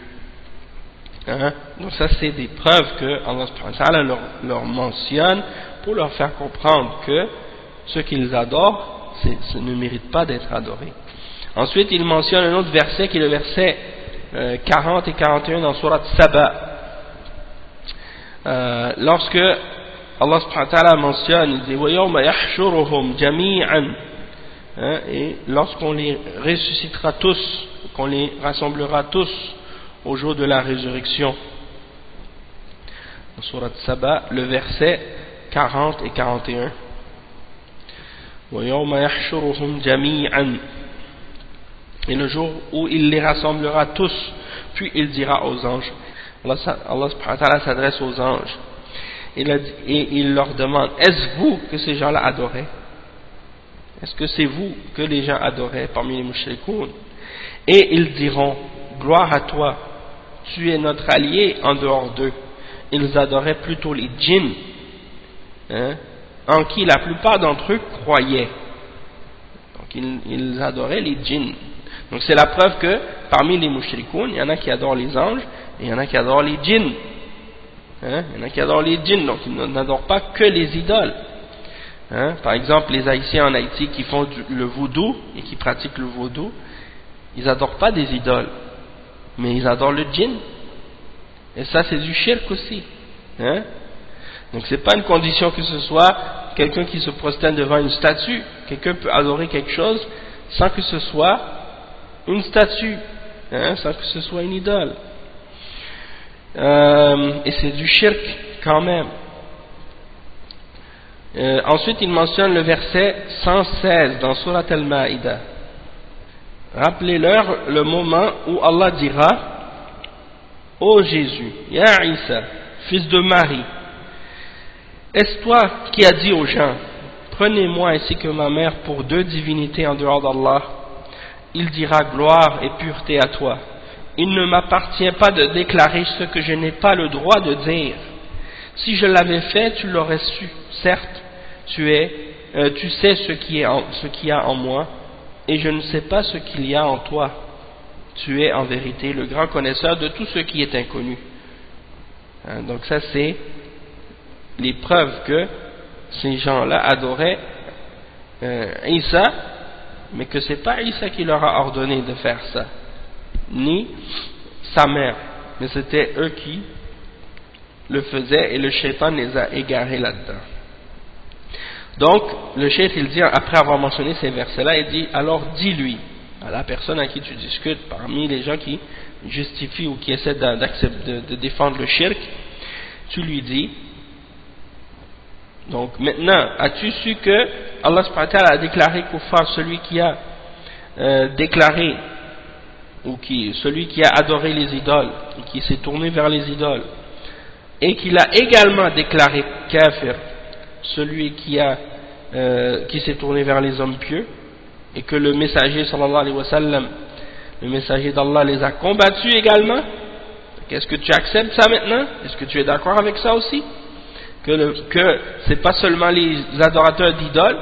hein. Donc ça c'est des preuves que Allah subhanahu wa ta'ala leur mentionne pour leur faire comprendre que ceux qu'ils adorent ne méritent pas d'être adorés. Ensuite il mentionne un autre verset qui est le verset 40 et 41 dans Surat Saba. Lorsque Allah subhanahu wa ta'ala mentionne, il dit وَيَوْمَ يَحْشُرُهُمْ جَمِيعًا, et lorsqu'on les ressuscitera tous, qu'on les rassemblera tous au jour de la résurrection. Dans Surat Saba, le verset 40 et 41. وَيَوْمَ يَحْشُرُهُمْ جَمِيعًا, et le jour où il les rassemblera tous, puis il dira aux anges, Allah subhanahu wa ta'ala s'adresse aux anges et il leur demande, est-ce vous que ces gens-là adoraient? Est-ce que c'est vous que les gens adoraient parmi les mushrikoun? Et ils diront, gloire à toi, tu es notre allié en dehors d'eux. Ils adoraient plutôt les djinns, hein, en qui la plupart d'entre eux croyaient. Donc ils adoraient les djinns. Donc c'est la preuve que parmi les mushrikoun, il y en a qui adorent les anges et il y en a qui adorent les djinns, hein, il y en a qui adorent les djinns, donc ils n'adorent pas que les idoles, hein. Par exemple les Haïtiens en Haïti qui font le vaudou et qui pratiquent le vaudou, ils n'adorent pas des idoles, mais ils adorent le djinn, et ça c'est du shirk aussi, hein. Donc c'est pas une condition que ce soit quelqu'un qui se prosterne devant une statue. Quelqu'un peut adorer quelque chose sans que ce soit une statue, hein, sans que ce soit une idole, et c'est du shirk quand même. Ensuite il mentionne le verset 116 dans Surat Al-Ma'idah. Rappelez-leur le moment où Allah dira: ô Jésus, Ya Isa, fils de Marie, est-ce toi qui as dit aux gens, prenez-moi ainsi que ma mère pour deux divinités en dehors d'Allah? Il dira, gloire et pureté à toi. Il ne m'appartient pas de déclarer ce que je n'ai pas le droit de dire. Si je l'avais fait, tu l'aurais su. Certes, tu sais ce qu'il y a en moi, et je ne sais pas ce qu'il y a en toi. Tu es en vérité le grand connaisseur de tout ce qui est inconnu. Hein, donc ça c'est les preuves que ces gens-là adoraient Isa, mais que c'est pas Isa qui leur a ordonné de faire ça, ni sa mère, mais c'était eux qui le faisaient, et le shaitan les a égarés là-dedans. Donc le shaitan il dit, après avoir mentionné ces versets-là, il dit, alors dis-lui à la personne à qui tu discutes, parmi les gens qui justifient ou qui essaient de défendre le shirk, tu lui dis, donc maintenant, as-tu su que Allah subhanahu wa ta'ala a déclaré kuffar, celui qui a déclaré, ou celui qui a adoré les idoles, et qui s'est tourné vers les idoles, et qu'il a également déclaré kafir, celui qui s'est tourné vers les hommes pieux, et que le messager sallallahu alayhi wa sallam, le messager d'Allah les a combattus également? Est-ce que tu acceptes ça maintenant? Est-ce que tu es d'accord avec ça aussi? Que c'est pas seulement les adorateurs d'idoles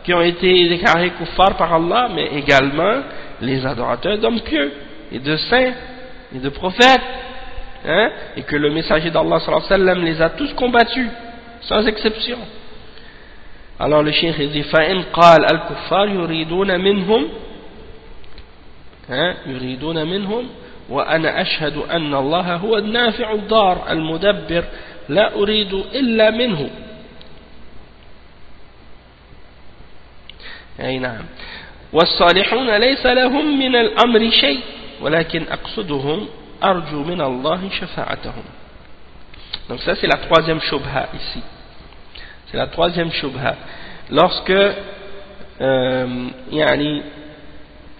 qui ont été déclarés kuffar par Allah, mais également les adorateurs d'hommes pieux et de saints et de prophètes, hein, et que le messager d'Allah sallallahu alayhi wa sallam les a tous combattus sans exception. Alors le cheikh dit فَإِنْ قَالَ الْكُفَّارُ يُرِيدُونَ مِنْهُمْ وَأَنَا أَشْهَدُ أَنَّ اللَّهَ هُوَ النَّافِعُ الضَّارُ الْمُدَبِّرُ لا أريد إلا منه. أي نعم. والصالحون ليس لهم من الأمر شيء ولكن أقصدهم أرجو من الله شفاعتهم. Donc ça c'est la troisième shubha ici. C'est la troisième shubha. lorsque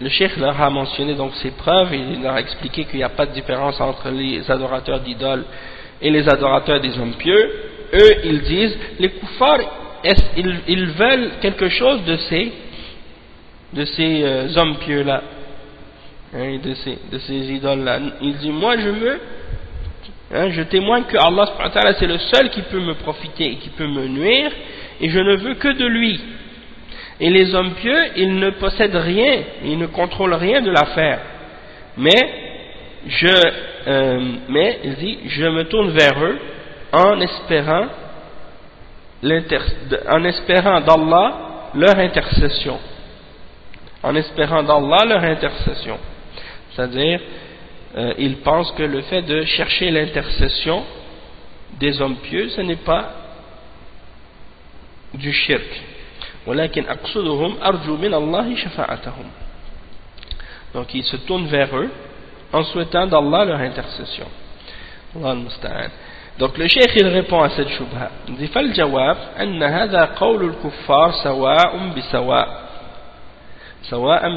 le cheikh leur a mentionné donc ces preuves, il leur a expliqué qu'il n'y a pas de différence entre les adorateurs d'idoles et les adorateurs des hommes pieux. Eux, ils disent, les kuffars, ils veulent quelque chose de ces hommes pieux-là, hein, de ces idoles-là. Ils disent, moi je veux, hein, je témoigne que Allah subhanahu wa ta'ala c'est le seul qui peut me profiter et qui peut me nuire, et je ne veux que de lui. Et les hommes pieux, ils ne possèdent rien, ils ne contrôlent rien de l'affaire. Mais il dit, je me tourne vers eux en espérant d'Allah leur intercession. En espérant d'Allah leur intercession. C'est-à-dire, ils pensent que le fait de chercher l'intercession des hommes pieux, ce n'est pas du shirk. ولكن أقصدهم أرجو من الله شفاعتهم. Donc ils se tournent vers eux en souhaitant d'Allah leur intercession. Allah al-Musta'an. Donc le cheikh il répond à cette shubha. Il dit فالجواب أن هذا قول الكفار سواء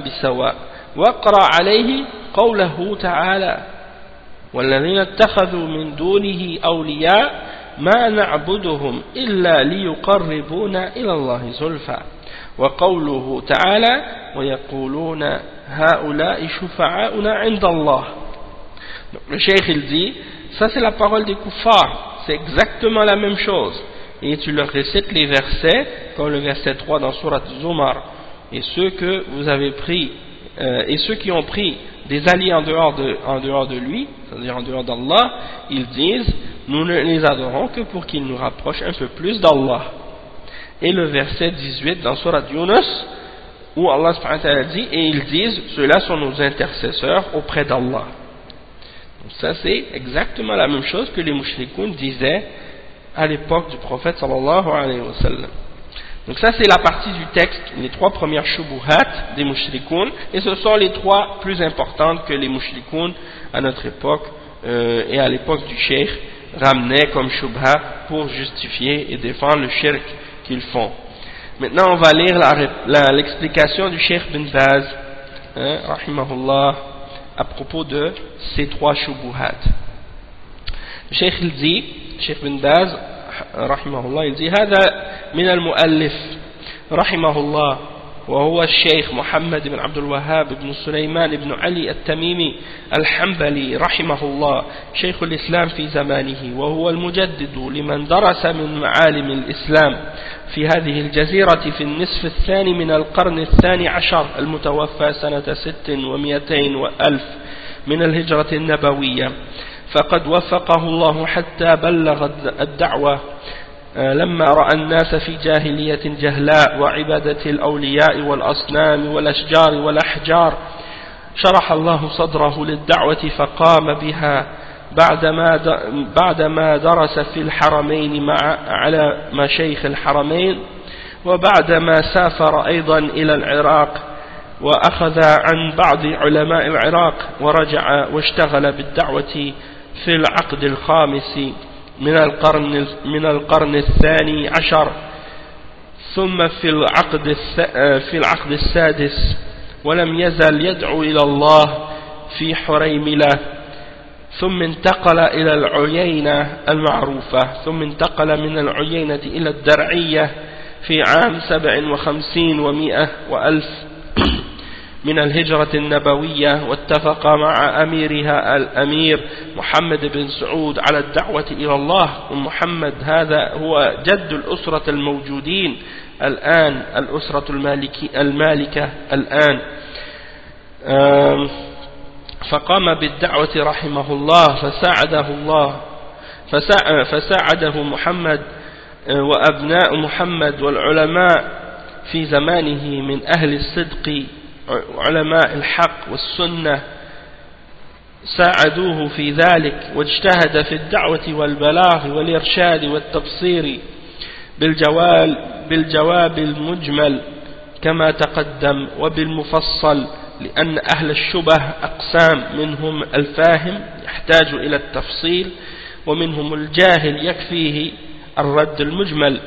بسواء واقرأ عليه قوله تعالى والذين اتخذوا من دونه أولياء ما نعبدهم إلا ليقربونا إلى الله زلفى وقوله تعالى ويقولون هؤلاء شفعاؤنا عند الله. Le cheikh il dit, ça c'est la parole des kuffars, c'est exactement la même chose. Et tu leur récites les versets, comme le verset 3 dans Surat Zumar, et ceux que vous avez pris, et ceux qui ont pris des alliés en dehors de lui, c'est-à-dire en dehors d'Allah, ils disent, nous ne les adorons que pour qu'ils nous rapprochent un peu plus d'Allah. Et le verset 18 dans Surat Yunus, où Allah subhanahu wa ta'ala dit, et ils disent, ceux-là sont nos intercesseurs auprès d'Allah. Donc ça c'est exactement la même chose que les mushrikoun disaient à l'époque du prophète sallallahu alayhi wa sallam. Donc ça c'est la partie du texte, les trois premières shubuhat des mushrikoun, et ce sont les trois plus importantes que les mushrikoun à notre époque et à l'époque du cheikh ramenaient comme shubha pour justifier et défendre le shirk qu'ils font. Maintenant on va lire l'explication du cheikh bin Baz, rahimahullah, à propos de ces trois shubuhat. Le cheikh il dit, cheikh bin Baz rahimahullah, il dit هذا من المؤلف رحمه الله وهو الشيخ محمد بن عبد الوهاب بن سليمان بن علي التميمي الحنبلي رحمه الله شيخ الإسلام في زمانه وهو المجدد لمن درس من معالم الإسلام في هذه الجزيرة في النصف الثاني من القرن الثاني عشر المتوفى سنة 600 وألف من الهجرة النبوية فقد وفقه الله حتى بلغ الدعوة لما رأى الناس في جاهلية جهلاء وعبادة الأولياء والأصنام والأشجار والأحجار شرح الله صدره للدعوة فقام بها بعدما درس في الحرمين على مشايخ الحرمين وبعدما سافر أيضا إلى العراق وأخذ عن بعض علماء العراق ورجع واشتغل بالدعوة في العقد الخامس من القرن الثاني عشر ثم في العقد السادس ولم يزل يدعو إلى الله في حريملة ثم انتقل إلى العيينة المعروفة ثم انتقل من العيينة إلى الدرعية في عام 57 و100 وألف من الهجرة النبوية واتفق مع أميرها الأمير محمد بن سعود على الدعوة إلى الله ومحمد هذا هو جد الأسرة الموجودين الآن الأسرة المالكة الآن فقام بالدعوة رحمه الله فساعده محمد وأبناء محمد والعلماء في زمانه من أهل الصدق علماء الحق والسنة ساعدوه في ذلك واجتهد في الدعوة والبلاغ والإرشاد والتبصير بالجواب المجمل كما تقدم وبالمفصل لأن أهل الشبه أقسام منهم الفاهم يحتاج إلى التفصيل ومنهم الجاهل يكفيه الرد المجمل.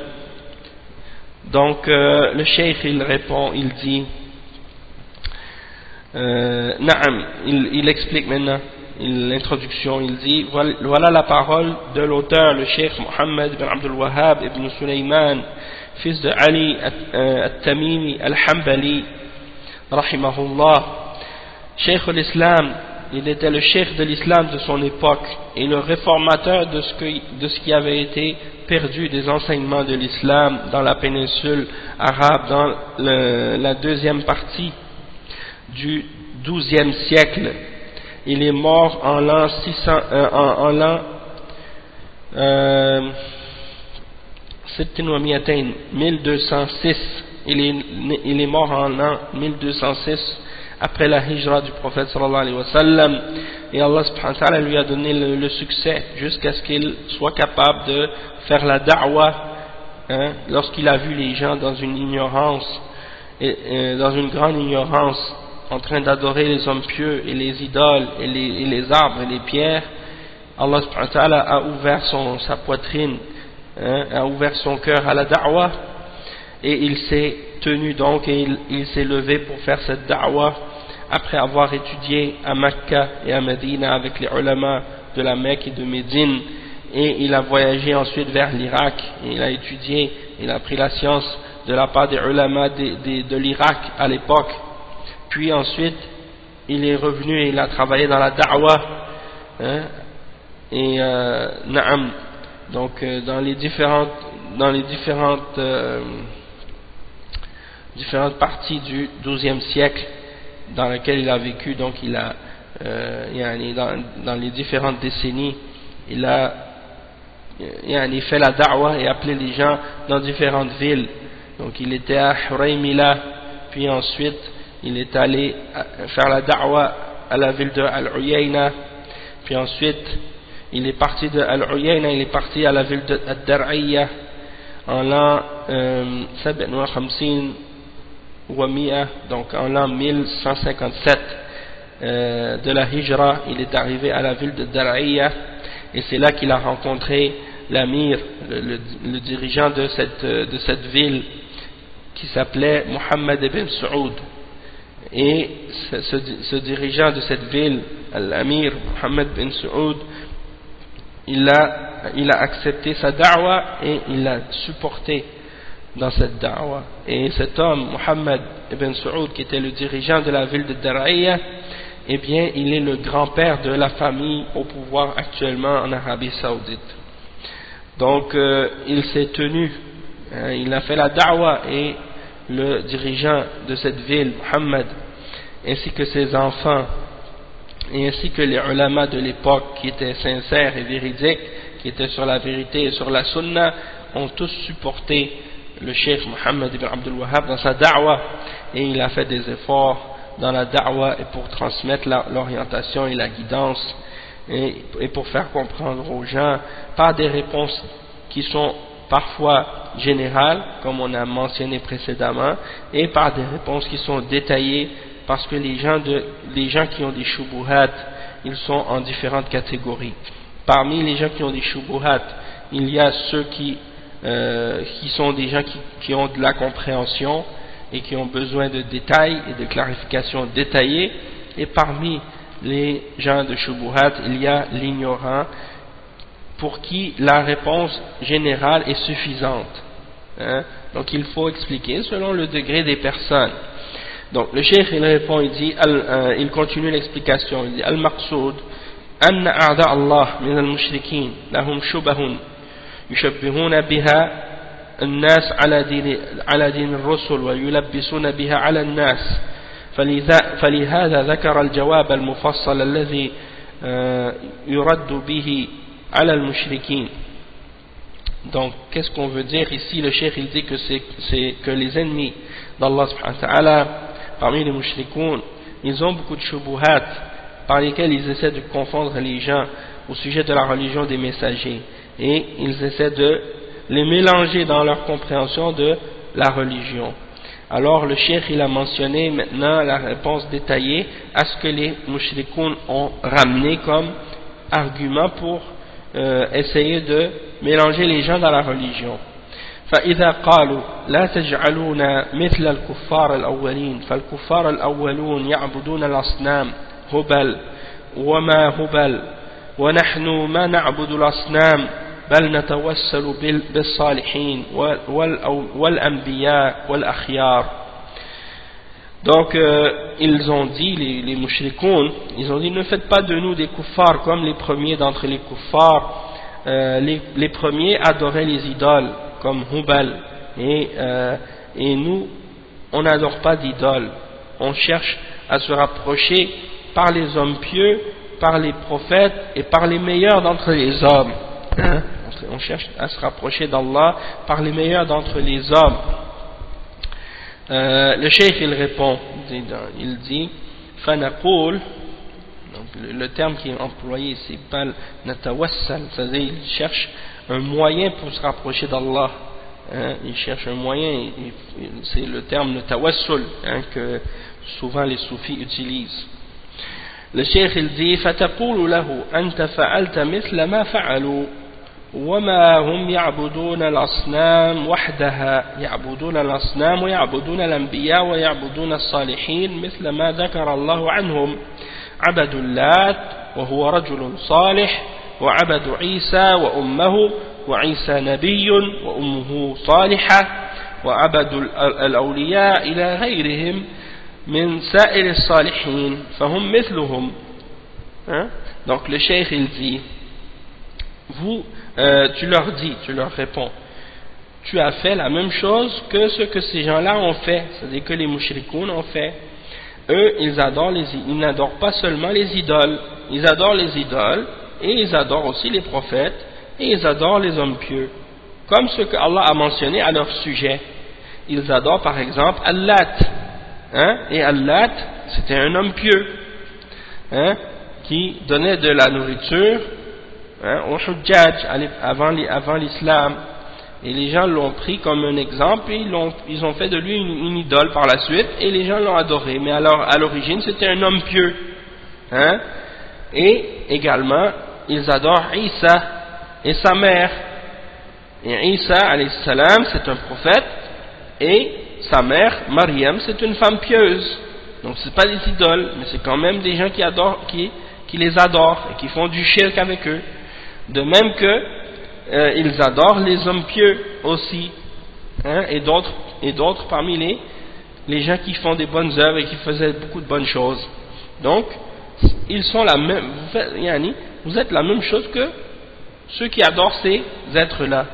Donc le cheikh il répond, il dit Naam, il explique maintenant l'introduction, il dit voilà la parole de l'auteur, le cheikh Mohammed ibn Abdul Wahhab ibn Sulaiman, fils de Ali al-Tamimi al-Hanbali rahimahullah, cheikh l'islam. Il était le cheikh de l'islam de son époque et le réformateur de ce qui avait été perdu des enseignements de l'islam dans la péninsule arabe dans la deuxième partie du XIIe siècle. Il est mort en l'an 1206. Il est mort en l'an 1206 après la hijra du prophète sallallahu alayhi wa sallam, et Allah subhanahu wa ta'ala lui a donné le succès jusqu'à ce qu'il soit capable de faire la da'wah, lorsqu'il a vu les gens dans une ignorance, dans une grande ignorance, en train d'adorer les hommes pieux et les idoles et les arbres et les pierres. Allah subhanahu wa ta'ala a ouvert sa poitrine, a ouvert son cœur à la da'wah, et il s'est tenu donc et il s'est levé pour faire cette da'wah après avoir étudié à Mecca et à Médine avec les ulama de la Mecque et de Médine, et il a voyagé ensuite vers l'Irak et il a étudié, il a pris la science de la part des ulama de l'Irak à l'époque, puis ensuite il est revenu et il a travaillé dans la da'wah, et na'am, donc dans les différentes parties du XIIe siècle dans lesquelles il a vécu. Donc il a dans les différentes décennies il a fait la da'wah et appelé les gens dans différentes villes. Donc il était à Huraymila, puis ensuite il est allé faire la da'wah à la ville de Al-Uyayna, puis ensuite il est parti de Al-Uyayna, il est parti à la ville de Ad-Dar'iyya en l'an 57 donc en l'an 1157 de la Hijra. Il est arrivé à la ville de Dar'iyya et c'est là qu'il a rencontré l'amir, le dirigeant de cette ville qui s'appelait Mohammed ibn Saoud. Et ce dirigeant de cette ville, l'amir Mohammed ibn Saoud, il a accepté sa da'wah et il l'a supporté dans cette da'wah. Et cet homme, Mohammed ibn Saoud, qui était le dirigeant de la ville de Dar'iyya, eh bien, il est le grand-père de la famille au pouvoir actuellement en Arabie Saoudite. Donc, il s'est tenu, il a fait la da'wah, et le dirigeant de cette ville, Mohammed, ainsi que ses enfants, et ainsi que les ulama de l'époque qui étaient sincères et véridiques, qui étaient sur la vérité et sur la sunna, ont tous supporté le cheikh Mohammed ibn Abdul Wahhab dans sa da'wah, et il a fait des efforts dans la da'wah et pour transmettre l'orientation et la guidance, et pour faire comprendre aux gens par des réponses qui sont parfois générales, comme on a mentionné précédemment, et par des réponses qui sont détaillées, parce que les gens qui ont des shubuhat, ils sont en différentes catégories. Parmi les gens qui ont des shubuhat, il y a ceux qui sont des gens qui ont de la compréhension et qui ont besoin de détails et de clarifications détaillées, et parmi les gens de shubuhat, il y a l'ignorant pour qui la réponse générale est suffisante. Donc il faut expliquer selon le degré des personnes. Donc le cheikh il répond, il dit, il continue l'explication, il dit al-maqsoud anna a'da Allah min al-mushrikin lahum shubahun يشبهون بها الناس على دين الرسل ويلبسون بها على الناس فلهذا ذكر الجواب المفصل الذي يرد به على المشركين. Donc qu'est-ce qu'on veut dire ici? Le cheikh il dit que c'est que les ennemis d'Allah subhanahu wa ta'ala parmi les mushrikoun, ils ont beaucoup de shubuhat par lesquels ils essaient de confondre les gens au sujet de la religion des messagers, et ils essaient de les mélanger dans leur compréhension de la religion. Alors le cheikh il a mentionné maintenant la réponse détaillée à ce que les mushrikoun ont ramené comme argument pour essayer de mélanger les gens dans la religion. فإذا قالوا لا تجعلون مثل الكفار الأولين فالكفار الأولون يعبدون الأصنام هبل وما هبل ونحن ما نعبد الأصنام بل نتوسل بالصالحين والأنبياء والأخيار. Donc ils ont dit, les mushrikoun, ils ont dit ne faites pas de nous des kuffars comme les premiers d'entre les kuffars. Les premiers adoraient les idoles comme Hubal et nous on n'adore pas d'idoles, on cherche à se rapprocher par les hommes pieux, par les prophètes et par les meilleurs d'entre les hommes. On cherche à se rapprocher d'Allah par les meilleurs d'entre les hommes. Le cheikh il répond, il dit fanaqul, donc le terme qui est employé c'est pas natawassal, c'est-à-dire il cherche un moyen pour se rapprocher d'Allah, il cherche un moyen, c'est le terme natawassul que souvent les soufis utilisent. Le cheikh il dit fataqulu lahu anta fa'alta mithla ma fa'alu وما هم يعبدون الأصنام وحدها يعبدون الأصنام ويعبدون الأنبياء ويعبدون الصالحين مثل ما ذكر الله عنهم عبدوا اللات وهو رجل صالح وعبدوا عيسى وأمه وعيسى نبي وأمه صالحة وعبدوا الأولياء إلى غيرهم من سائر الصالحين فهم مثلهم. Donc le cheikh il dit tu leur dis, tu leur réponds, tu as fait la même chose que ce que ces gens-là ont fait, c'est-à-dire que les mushrikoun ont fait. Eux, ils n'adorent pas seulement les idoles, ils adorent les idoles et ils adorent aussi les prophètes et ils adorent les hommes pieux, comme ce que Allah a mentionné à leur sujet. Ils adorent par exemple Allat, et Allat c'était un homme pieux, qui donnait de la nourriture au Hujjaj avant l'islam, et les gens l'ont pris comme un exemple et ils ont fait de lui une idole par la suite et les gens l'ont adoré, mais alors à l'origine c'était un homme pieux, et également ils adorent Isa et sa mère, et Isa alayhi salam c'est un prophète et sa mère Maryam c'est une femme pieuse, donc c'est pas des idoles mais c'est quand même des gens qui les adorent et qui font du shirk avec eux. De même que ils adorent les hommes pieux aussi, et d'autres parmi les gens qui font des bonnes œuvres et qui faisaient beaucoup de bonnes choses. Donc ils sont la même, vous êtes la même chose que ceux qui adorent ces êtres-là.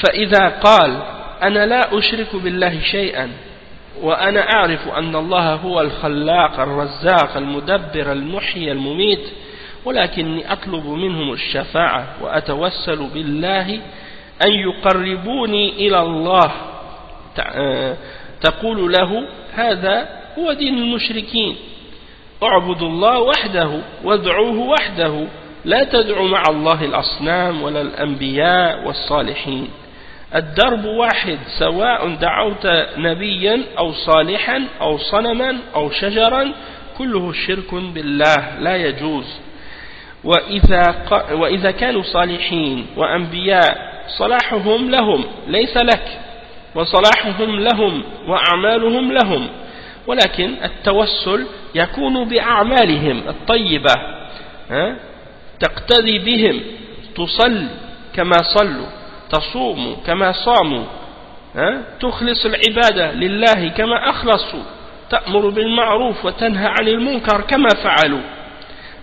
فإذا قال أنا لا أشرك بالله شيئا وأنا أعرف أن الله هو الخلاق الرزاق المدبر المحيي المميت ولكني أطلب منهم الشفاعة وأتوسل بالله أن يقربوني إلى الله تقول له هذا هو دين المشركين اعبدوا الله وحده وادعوه وحده لا تدعوا مع الله الأصنام ولا الأنبياء والصالحين الدرب واحد سواء دعوت نبيا أو صالحا أو صنما أو شجرا كله شرك بالله لا يجوز وإذا كانوا صالحين وأنبياء صلاحهم لهم ليس لك وصلاحهم لهم وأعمالهم لهم ولكن التوسل يكون بأعمالهم الطيبة تقتدي بهم تصلي كما صلوا تصوم كما صاموا تخلص العبادة لله كما أخلصوا تأمر بالمعروف وتنهى عن المنكر كما فعلوا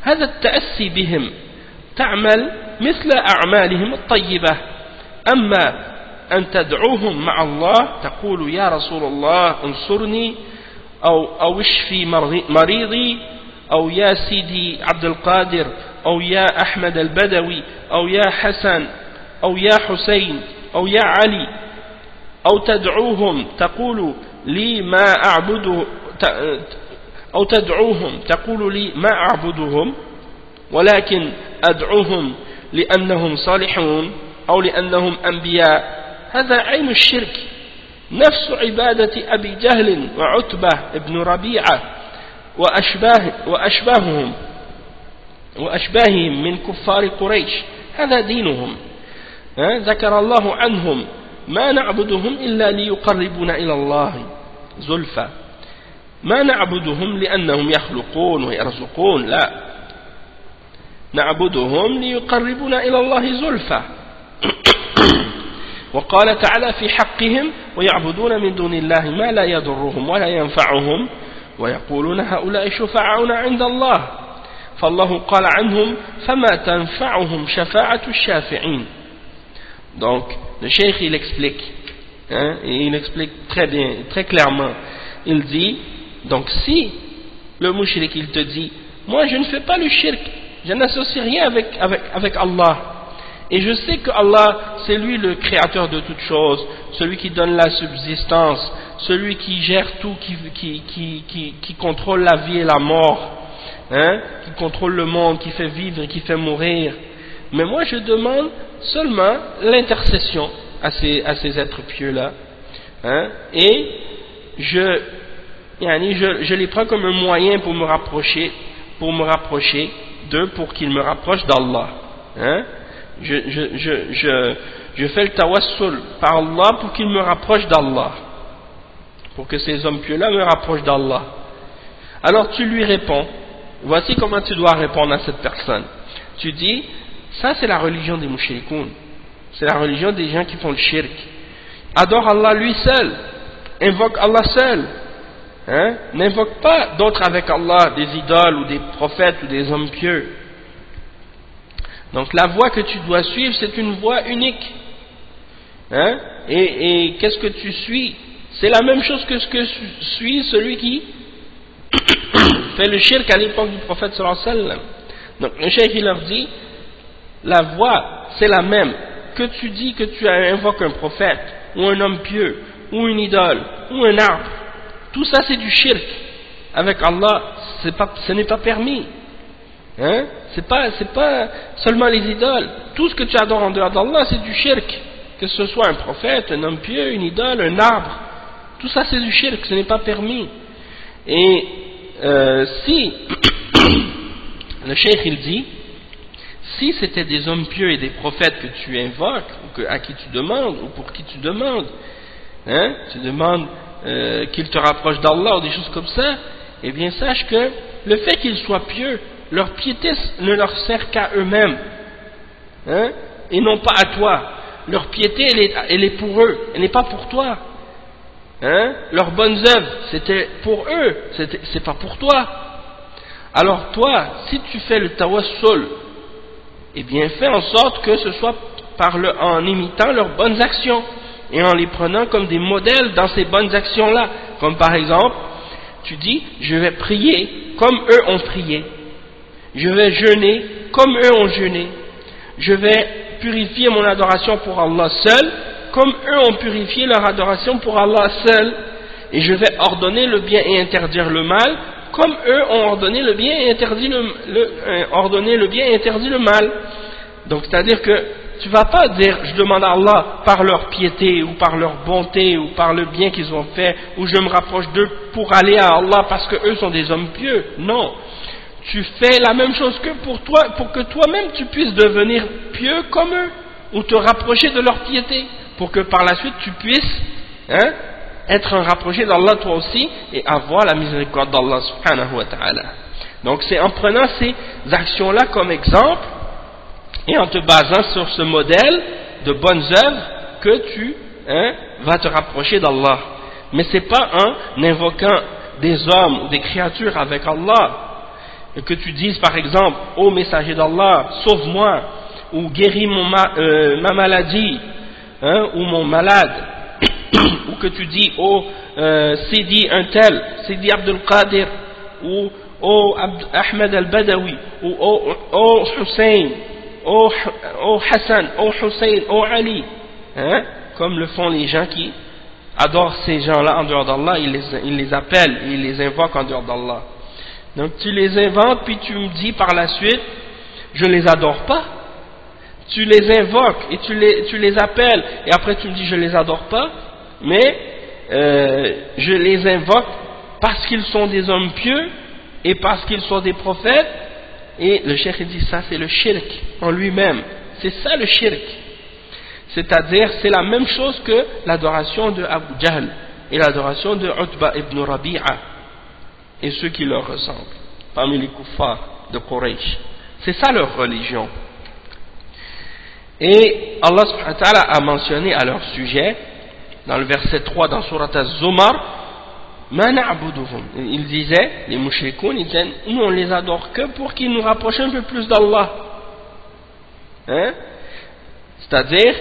هذا التأسي بهم تعمل مثل أعمالهم الطيبة أما أن تدعوهم مع الله تقول يا رسول الله انصرني أو اشفي مريضي أو يا سيدي عبد القادر أو يا أحمد البدوي أو يا حسن أو يا حسين أو يا علي أو تدعوهم تقول لي ما أعبده أو تدعوهم تقول لي ما أعبدهم ولكن أدعوهم لأنهم صالحون أو لأنهم أنبياء هذا عين الشرك نفس عبادة أبي جهل وعتبة ابن ربيعة وأشباههم من كفار قريش هذا دينهم ذكر الله عنهم ما نعبدهم إلا ليقربونا إلى الله زلفى ما نعبدهم لأنهم يخلقون ويرزقون لا نعبدهم ليقربونا إلى الله زلفى وقال تعالى في حقهم ويعبدون من دون الله ما لا يضرهم ولا ينفعهم ويقولون هؤلاء شفعاؤنا عند الله فالله قال عنهم فما تنفعهم شفاعة الشافعين. Donc le cheikh il explique il explique très bien, très clairement. Il dit donc si le mushrik il te dit moi je ne fais pas le shirk, je n'associe rien avec Allah et je sais que Allah c'est lui le créateur de toutes choses, celui qui donne la subsistance, celui qui gère tout, qui contrôle la vie et la mort, qui contrôle le monde, qui fait vivre et qui fait mourir. Mais moi je demande seulement l'intercession à ces êtres pieux là, et je les prends comme un moyen pour me rapprocher d'eux, pour qu'ils me rapprochent d'Allah. Je fais le tawassul par Allah pour qu'ils me rapprochent d'Allah, pour que ces hommes pieux là me rapprochent d'Allah. Alors tu lui réponds, voici comment tu dois répondre à cette personne. Tu dis, ça c'est la religion des mushrikoun, c'est la religion des gens qui font le shirk. Adore Allah lui seul, invoque Allah seul, n'invoque pas d'autres avec Allah, des idoles ou des prophètes ou des hommes pieux. Donc la voie que tu dois suivre c'est une voie unique, et qu'est-ce que tu suis? C'est la même chose que ce que suit celui qui fait le shirk à l'époque du prophète sallallahu alayhi wa sallam. Donc le cheikh il leur dit la voie c'est la même, que tu dis que tu invoques un prophète ou un homme pieux ou une idole ou un arbre, tout ça c'est du shirk avec Allah, ce n'est pas permis, c'est pas seulement les idoles, tout ce que tu adores en dehors d'Allah c'est du shirk, que ce soit un prophète, un homme pieux, une idole, un arbre, tout ça c'est du shirk, ce n'est pas permis. Et si le cheikh il dit, si c'était des hommes pieux et des prophètes que tu invoques, ou à qui tu demandes, ou pour qui tu demandes, tu demandes qu'ils te rapprochent d'Allah ou des choses comme ça, eh bien sache que le fait qu'ils soient pieux, leur piété ne leur sert qu'à eux-mêmes, et non pas à toi. Leur piété elle est pour eux, elle n'est pas pour toi. Leurs bonnes œuvres c'était pour eux, c'est pas pour toi. Alors toi, si tu fais le tawassul, eh bien fais en sorte que ce soit en imitant leurs bonnes actions et en les prenant comme des modèles dans ces bonnes actions là. Comme par exemple, tu dis je vais prier comme eux ont prié, je vais jeûner comme eux ont jeûné, je vais purifier mon adoration pour Allah seul comme eux ont purifié leur adoration pour Allah seul, et je vais ordonner le bien et interdire le mal comme eux ont ordonné le bien et interdit le mal. Donc c'est à dire que tu vas pas dire je demande à Allah par leur piété ou par leur bonté ou par le bien qu'ils ont fait, ou je me rapproche d'eux pour aller à Allah parce que eux sont des hommes pieux. Non, tu fais la même chose que pour toi, pour que toi-même tu puisses devenir pieux comme eux, ou te rapprocher de leur piété, pour que par la suite tu puisses être un rapproché d'Allah toi aussi et avoir la miséricorde d'Allah subhanahu wa ta'ala. Donc c'est en prenant ces actions-là comme exemple et en te basant sur ce modèle de bonnes œuvres que tu vas te rapprocher d'Allah. Mais c'est pas en invoquant des hommes ou des créatures avec Allah, et que tu dises par exemple ô messager d'Allah sauve-moi, ou guéris ma maladie, ou mon malade, ou que tu dis oh Sidi un tel, Sidi Abdul Qadir, ou oh Ahmed al-Badawi, ou oh Hussein, oh Hassan, oh Hussein, oh Ali, comme le font les gens qui adorent ces gens-là en dehors d'Allah, ils les appellent, ils les invoquent en dehors d'Allah. Donc tu les inventes, puis tu me dis par la suite je ne les adore pas. Tu les invoques et tu les appelles, et après tu me dis je ne les adore pas, mais je les invoque parce qu'ils sont des hommes pieux et parce qu'ils sont des prophètes. Et le cheikh dit ça c'est le shirk en lui-même, c'est ça le shirk. C'est-à-dire, c'est la même chose que l'adoration de Abu Jahl et l'adoration de Utba ibn Rabi'a et ceux qui leur ressemblent, parmi les kuffars de Quraysh. C'est ça leur religion. Et Allah subhanahu wa ta'ala a mentionné à leur sujet, dans le verset 3 dans Surat Az-Zumar, Ma na'buduhum. Ils disaient, les mushrikoun, ils disaient, nous on les adore que pour qu'ils nous rapprochent un peu plus d'Allah. Hein? C'est-à-dire,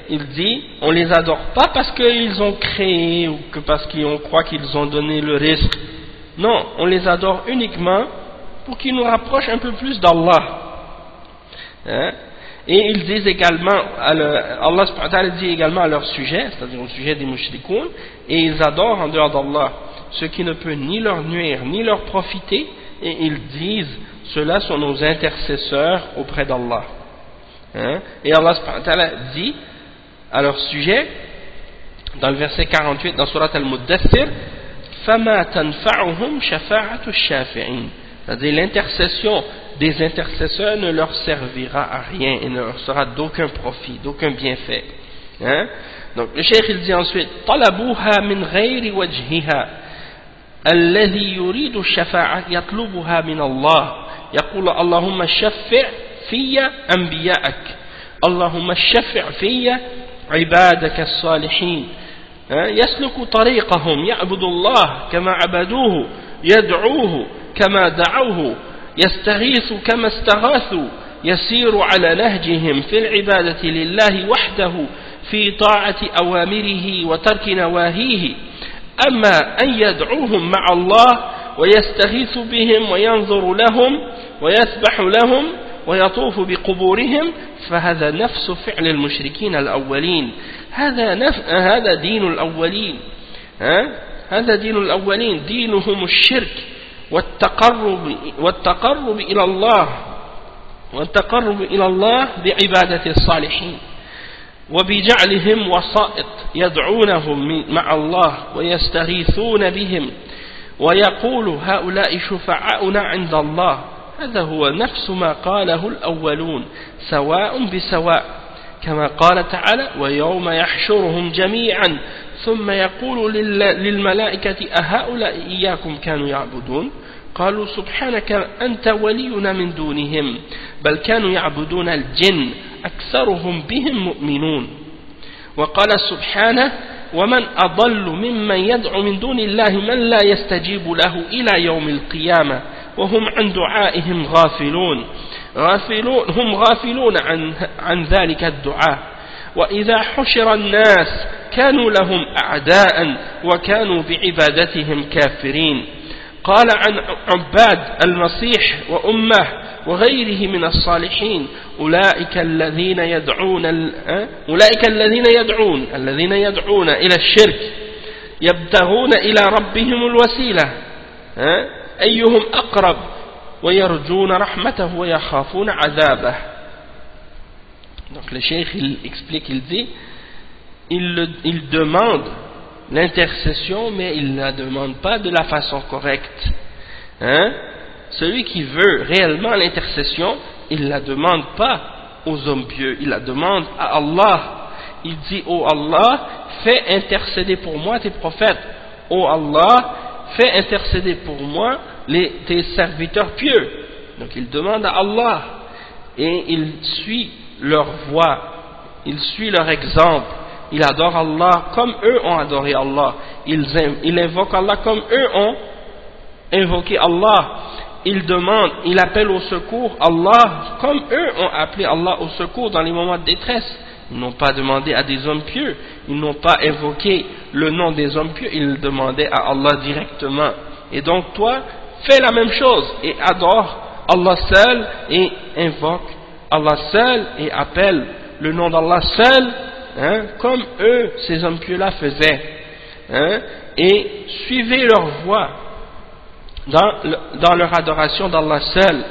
il dit, on les adore pas parce qu'ils ont créé ou que parce qu'on croit qu'ils ont donné le risque. Non, on les adore uniquement pour qu'ils nous rapprochent un peu plus d'Allah. Hein? Et ils disent également, Allah subhanahu wa ta'ala dit également à leur sujet, c'est-à-dire au sujet des mushrikoun, et ils adorent en dehors d'Allah ce qui ne peut ni leur nuire ni leur profiter, et ils disent, ceux-là sont nos intercesseurs auprès d'Allah. Hein? Et Allah subhanahu wa ta'ala dit à leur sujet, dans le verset 48 dans Surat Al-Muddathir, فَمَا تَنْفَعُهُمْ شَفَاعَةُ الشَّافِعِينَ, c'est-à-dire l'intercession des intercesseurs ne leur servira à rien et ne leur sera d'aucun profit, d'aucun bienfait. Hein? Donc le cheikh il dit ensuite طَلَبُوهَا مِنْ غَيْرِ وَجْهِهَا الَّذِي يُرِيدُ الشَّفَاعَةَ يَطْلُبُهَا مِنَ اللَّهِ يقول اللهم شفع في أنبيائك اللهم شفع في عبادك الصالحين يسلك طريقهم يعبد الله كما عبدوه يدعوه كما دعوه يستغيث كما استغاثوا يسير على نهجهم في العبادة لله وحده في طاعة أوامره وترك نواهيه أما أن يدعوهم مع الله ويستغيث بهم وينظر لهم ويسبح لهم ويطوف بقبورهم فهذا نفس فعل المشركين الأولين هذا دين الأولين هذا دين الأولين دينهم الشرك والتقرب إلى الله بعبادة الصالحين وبجعلهم وسائط يدعونهم مع الله ويستغيثون بهم ويقول هؤلاء شفعاؤنا عند الله هذا هو نفس ما قاله الأولون سواء بسواء كما قال تعالى ويوم يحشرهم جميعا ثم يقول للملائكة أهؤلاء إياكم كانوا يعبدون قالوا سبحانك أنت ولينا من دونهم بل كانوا يعبدون الجن أكثرهم بهم مؤمنون وقال سبحانه ومن أضل ممن يدعو من دون الله من لا يستجيب له إلى يوم القيامة وهم عن دعائهم غافلون هم غافلون عن ذلك الدعاء وإذا حشر الناس كانوا لهم أعداء وكانوا بعبادتهم كافرين قال عن عباد المسيح وأمه وغيره من الصالحين أولئك الذين يدعون إلى الشرك يبتغون إلى ربهم الوسيلة أيهم أقرب ويرجون رحمته ويخافون عذابه. Donc le cheikh il explique, il dit il demande l'intercession mais il ne la demande pas de la façon correcte. Celui qui veut réellement l'intercession, il ne la demande pas aux hommes pieux, il la demande à Allah. Il dit oh Allah, fais intercéder pour moi tes prophètes. Oh Allah, fais intercéder pour moi tes serviteurs pieux. Donc il demande à Allah et il suit leur voie, il suit leur exemple, il adore Allah comme eux ont adoré Allah, il invoque Allah comme eux ont invoqué Allah, il appelle au secours Allah comme eux ont appelé Allah au secours dans les moments de détresse. Ils n'ont pas demandé à des hommes pieux, ils n'ont pas invoqué le nom des hommes pieux, ils demandaient à Allah directement. Et donc toi, fais la même chose et adore Allah seul et invoque Allah seul et appelle le nom d'Allah seul, comme eux, ces hommes pieux-là faisaient. Et suivez leur voie dans leur adoration d'Allah seul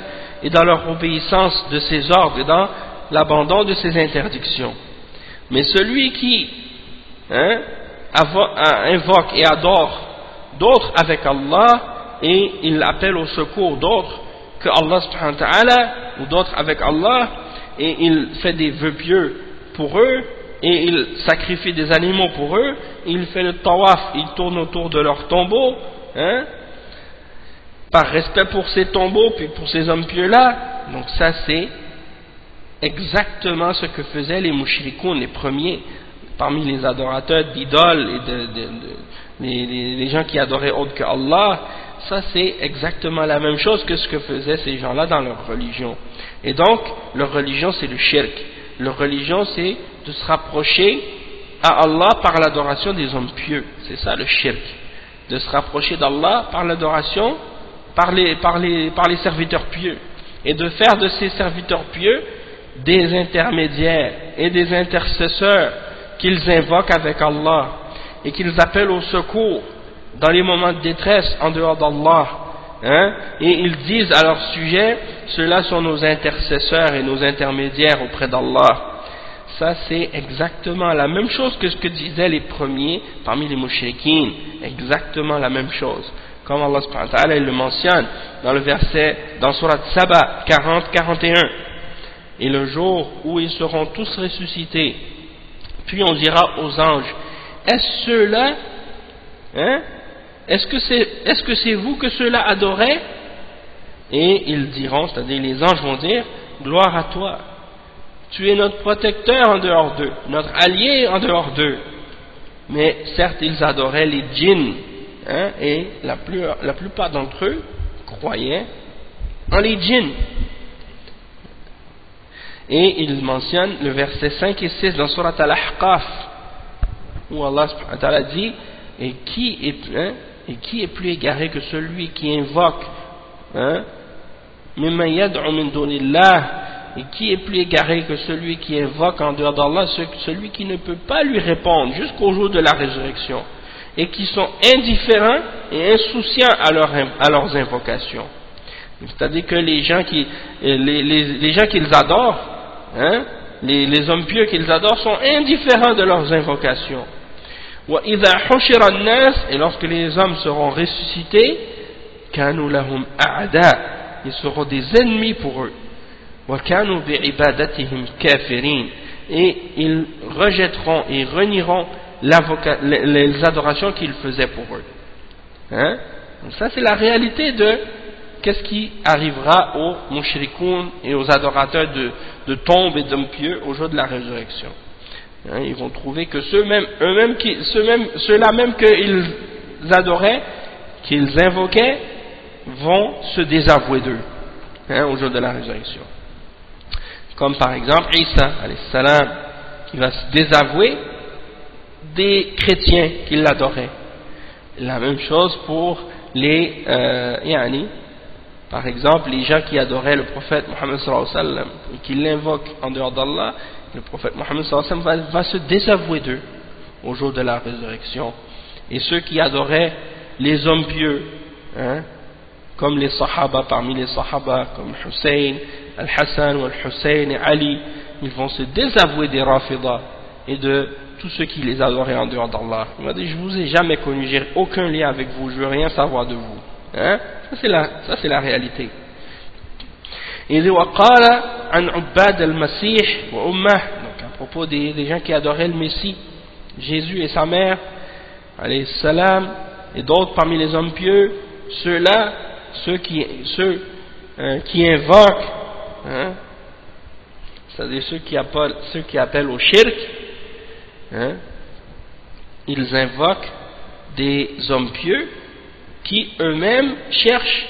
et dans leur obéissance de ses ordres et dans l'abandon de ses interdictions. Mais celui qui invoque et adore d'autres avec Allah et il appelle au secours d'autres que Allah subhanahu wa ta'ala ou d'autres avec Allah et il fait des vœux pieux pour eux et il sacrifie des animaux pour eux, il fait le tawaf, il tourne autour de leur tombeau, hein, par respect pour ces tombeaux, puis pour ces hommes pieux-là. Donc ça c'est exactement ce que faisaient les mushrikoun, les premiers, parmi les adorateurs d'idoles et les gens qui adoraient autre que Allah. Ça c'est exactement la même chose que ce que faisaient ces gens-là dans leur religion. Et donc leur religion c'est le shirk. Leur religion c'est de se rapprocher à Allah par l'adoration des hommes pieux. C'est ça le shirk, de se rapprocher d'Allah par l'adoration par les serviteurs pieux, et de faire de ces serviteurs pieux des intermédiaires et des intercesseurs qu'ils invoquent avec Allah et qu'ils appellent au secours dans les moments de détresse en dehors d'Allah, hein? Et ils disent à leur sujet, ceux-là sont nos intercesseurs et nos intermédiaires auprès d'Allah. Ça c'est exactement la même chose que ce que disaient les premiers parmi les mushrikines, exactement la même chose, comme Allah subhanahu wa ta'ala il le mentionne dans le verset, dans Surat Saba 40-41. Et le jour où ils seront tous ressuscités, puis on dira aux anges, est-ce ceux-là, hein, est-ce que c'est vous que ceux-là adoraient? Et ils diront, c'est-à-dire les anges vont dire, gloire à toi, tu es notre protecteur en dehors d'eux, notre allié en dehors d'eux. Mais certes ils adoraient les djinns, hein, et la plupart d'entre eux croyaient en les djinns. Et il mentionne le verset 5 et 6 dans Surat Al-Ahqaf, où Allah subhanahu wa ta'ala dit, et qui est plus égaré que celui qui invoque, hein, mimma yad'u min dunillah, et qui est plus égaré que celui qui invoque en dehors d'Allah, celui qui ne peut pas lui répondre jusqu'au jour de la résurrection, et qui sont indifférents et insouciants à leurs invocations. C'est-à-dire que les gens qu'ils adorent, hein, les hommes pieux qu'ils adorent sont indifférents de leurs invocations. Et lorsque les hommes seront ressuscités, كانوا لهم أعداء, ils seront des ennemis pour eux. وكانوا بعبادتهم كافرين, et ils rejetteront et renieront les adorations qu'ils faisaient pour eux. Hein? Donc ça c'est la réalité de qu'est-ce qui arrivera aux mushrikoun et aux adorateurs de tombes et d'hommes pieux au jour de la résurrection. Hein? Ils vont trouver que ceux-là même qu'ils adoraient, qu'ils invoquaient, vont se désavouer d'eux, hein, au jour de la résurrection. Comme par exemple Isa alayhi salam, qui va se désavouer des chrétiens qui l'adoraient. La même chose pour les par exemple les gens qui adoraient le prophète Mohammed sallallahu alayhi wa sallam et qui l'invoquent en dehors d'Allah, le prophète Mohammed sallallahu alayhi wa sallam va se désavouer d'eux au jour de la résurrection. Et ceux qui adoraient les hommes pieux, hein, comme les sahaba, parmi les sahaba comme Hussein, Al-Hassan ou Al-Hussein et Ali, ils vont se désavouer des Rafidah et de tous ceux qui les adoraient en dehors d'Allah. Il m'a dit, je vous ai jamais connu, j'ai aucun lien avec vous, je veux rien savoir de vous. Hein? Ça c'est la réalité. Il dit, وقال عن عباد المسيح وأمه, donc à propos des gens qui adoraient le Messie, Jésus et sa mère, alayhi salam, et d'autres parmi les hommes pieux, ceux-là, ceux qui invoquent, hein, c'est-à-dire ceux qui appellent au shirk, hein, ils invoquent des hommes pieux qui eux-mêmes cherchent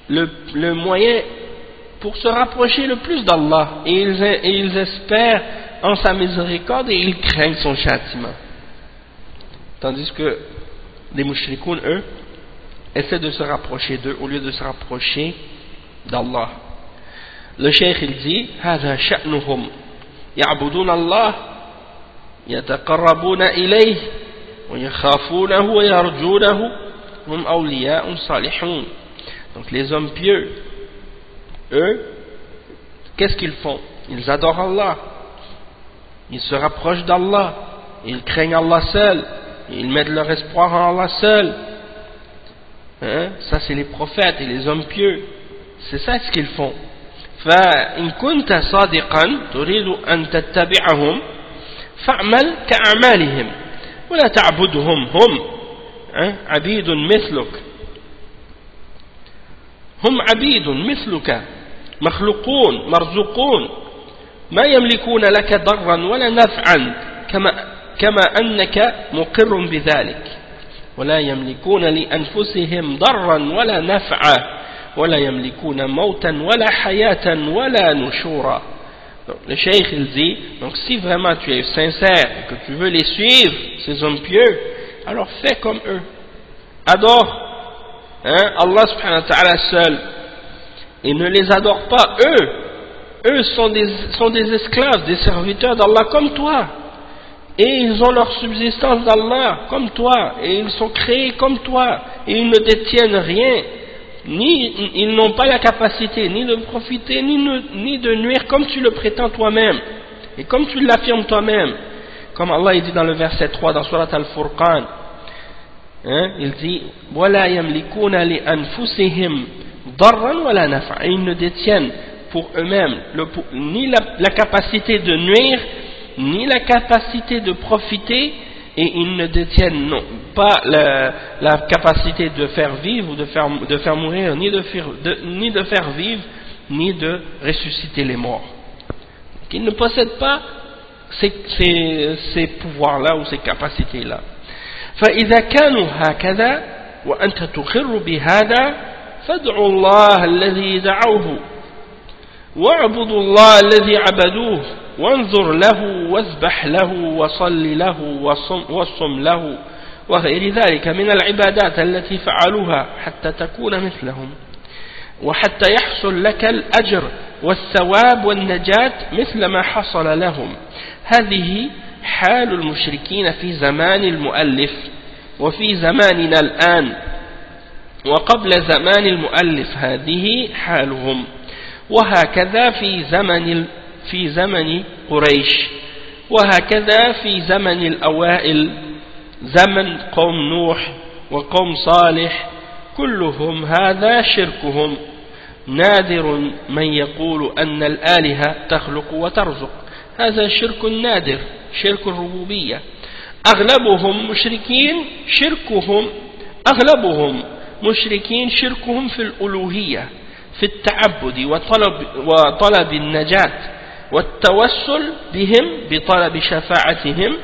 le moyen pour se rapprocher le plus d'Allah, et ils espèrent en sa miséricorde et ils craignent son châtiment. Tandis que les mushrikoun, eux, essaient de se rapprocher d'eux au lieu de se rapprocher d'Allah. Le cheikh il dit, هذا شأنهم يعبدون الله يتقربون إليه ويخافونه ويرجونه هم أولياء صالحون. Donc les hommes pieux, eux, qu'est-ce qu'ils font? Ils adorent Allah, ils se rapprochent d'Allah, ils craignent Allah seul, ils mettent leur espoir en Allah seul. Hein? Ça c'est les prophètes et les hommes pieux, c'est ça ce qu'ils font. فإن كنت صادقا تريد أن تتبعهم فاعمل كأعمالهم ولا تعبدهم هم عبيد مثلك هم عبيد مثلك مخلوقون مرزوقون ما يملكون لك ضرا ولا نفعا كما أنك مقر بذلك ولا يملكون لأنفسهم ضرا ولا نفعا ولا يملكون موتا ولا حياة ولا نشورا. Le cheikh il dit, donc si vraiment tu es sincère et que tu veux les suivre, ces hommes pieux, alors fais comme eux, adore Allah subhanahu wa ta'ala seul et ne les adore pas eux sont des esclaves, des serviteurs d'Allah comme toi et ils ont leur subsistance d'Allah comme toi et ils sont créés comme toi et ils ne détiennent rien, ils n'ont pas la capacité ni de profiter ni de nuire comme tu le prétends toi-même et comme tu l'affirmes toi-même, comme Allah il dit dans le verset 3 dans Surat Al-Furqan, il dit وَلَا يَمْلِكُونَ لِأَنفُسِهِمْ ضَرًّا وَلَا نَفْعًا, ils ne détiennent pour eux-mêmes ni la capacité de nuire ni la capacité de profiter et ils ne détiennent pas la capacité de faire vivre ou de faire mourir ni de faire vivre ni de ressusciter les morts. Donc, ils ne possèdent pas ces pouvoirs-là ou ces capacités-là. فإذا كانوا هكذا وأنت تقر بهذا فادعوا الله الذي دعوه واعبدوا الله الذي عبدوه وانظر له واذبح له وصل له وصم له وغير ذلك من العبادات التي فعلوها حتى تكون مثلهم وحتى يحصل لك الأجر والثواب والنجاة مثل ما حصل لهم. هذه حال المشركين في زمان المؤلف وفي زماننا الآن وقبل زمان المؤلف هذه حالهم وهكذا في زمن قريش وهكذا في زمن الأوائل زمن قوم نوح وقوم صالح كلهم هذا شركهم. نادر من يقول أن الآلهة تخلق وترزق، هذا شرك نادر، شرك الربوبية. أغلبهم مشركين شركهم في الألوهية، في التعبد وطلب النجاة والتوسل بهم بطلب شفاعتهم،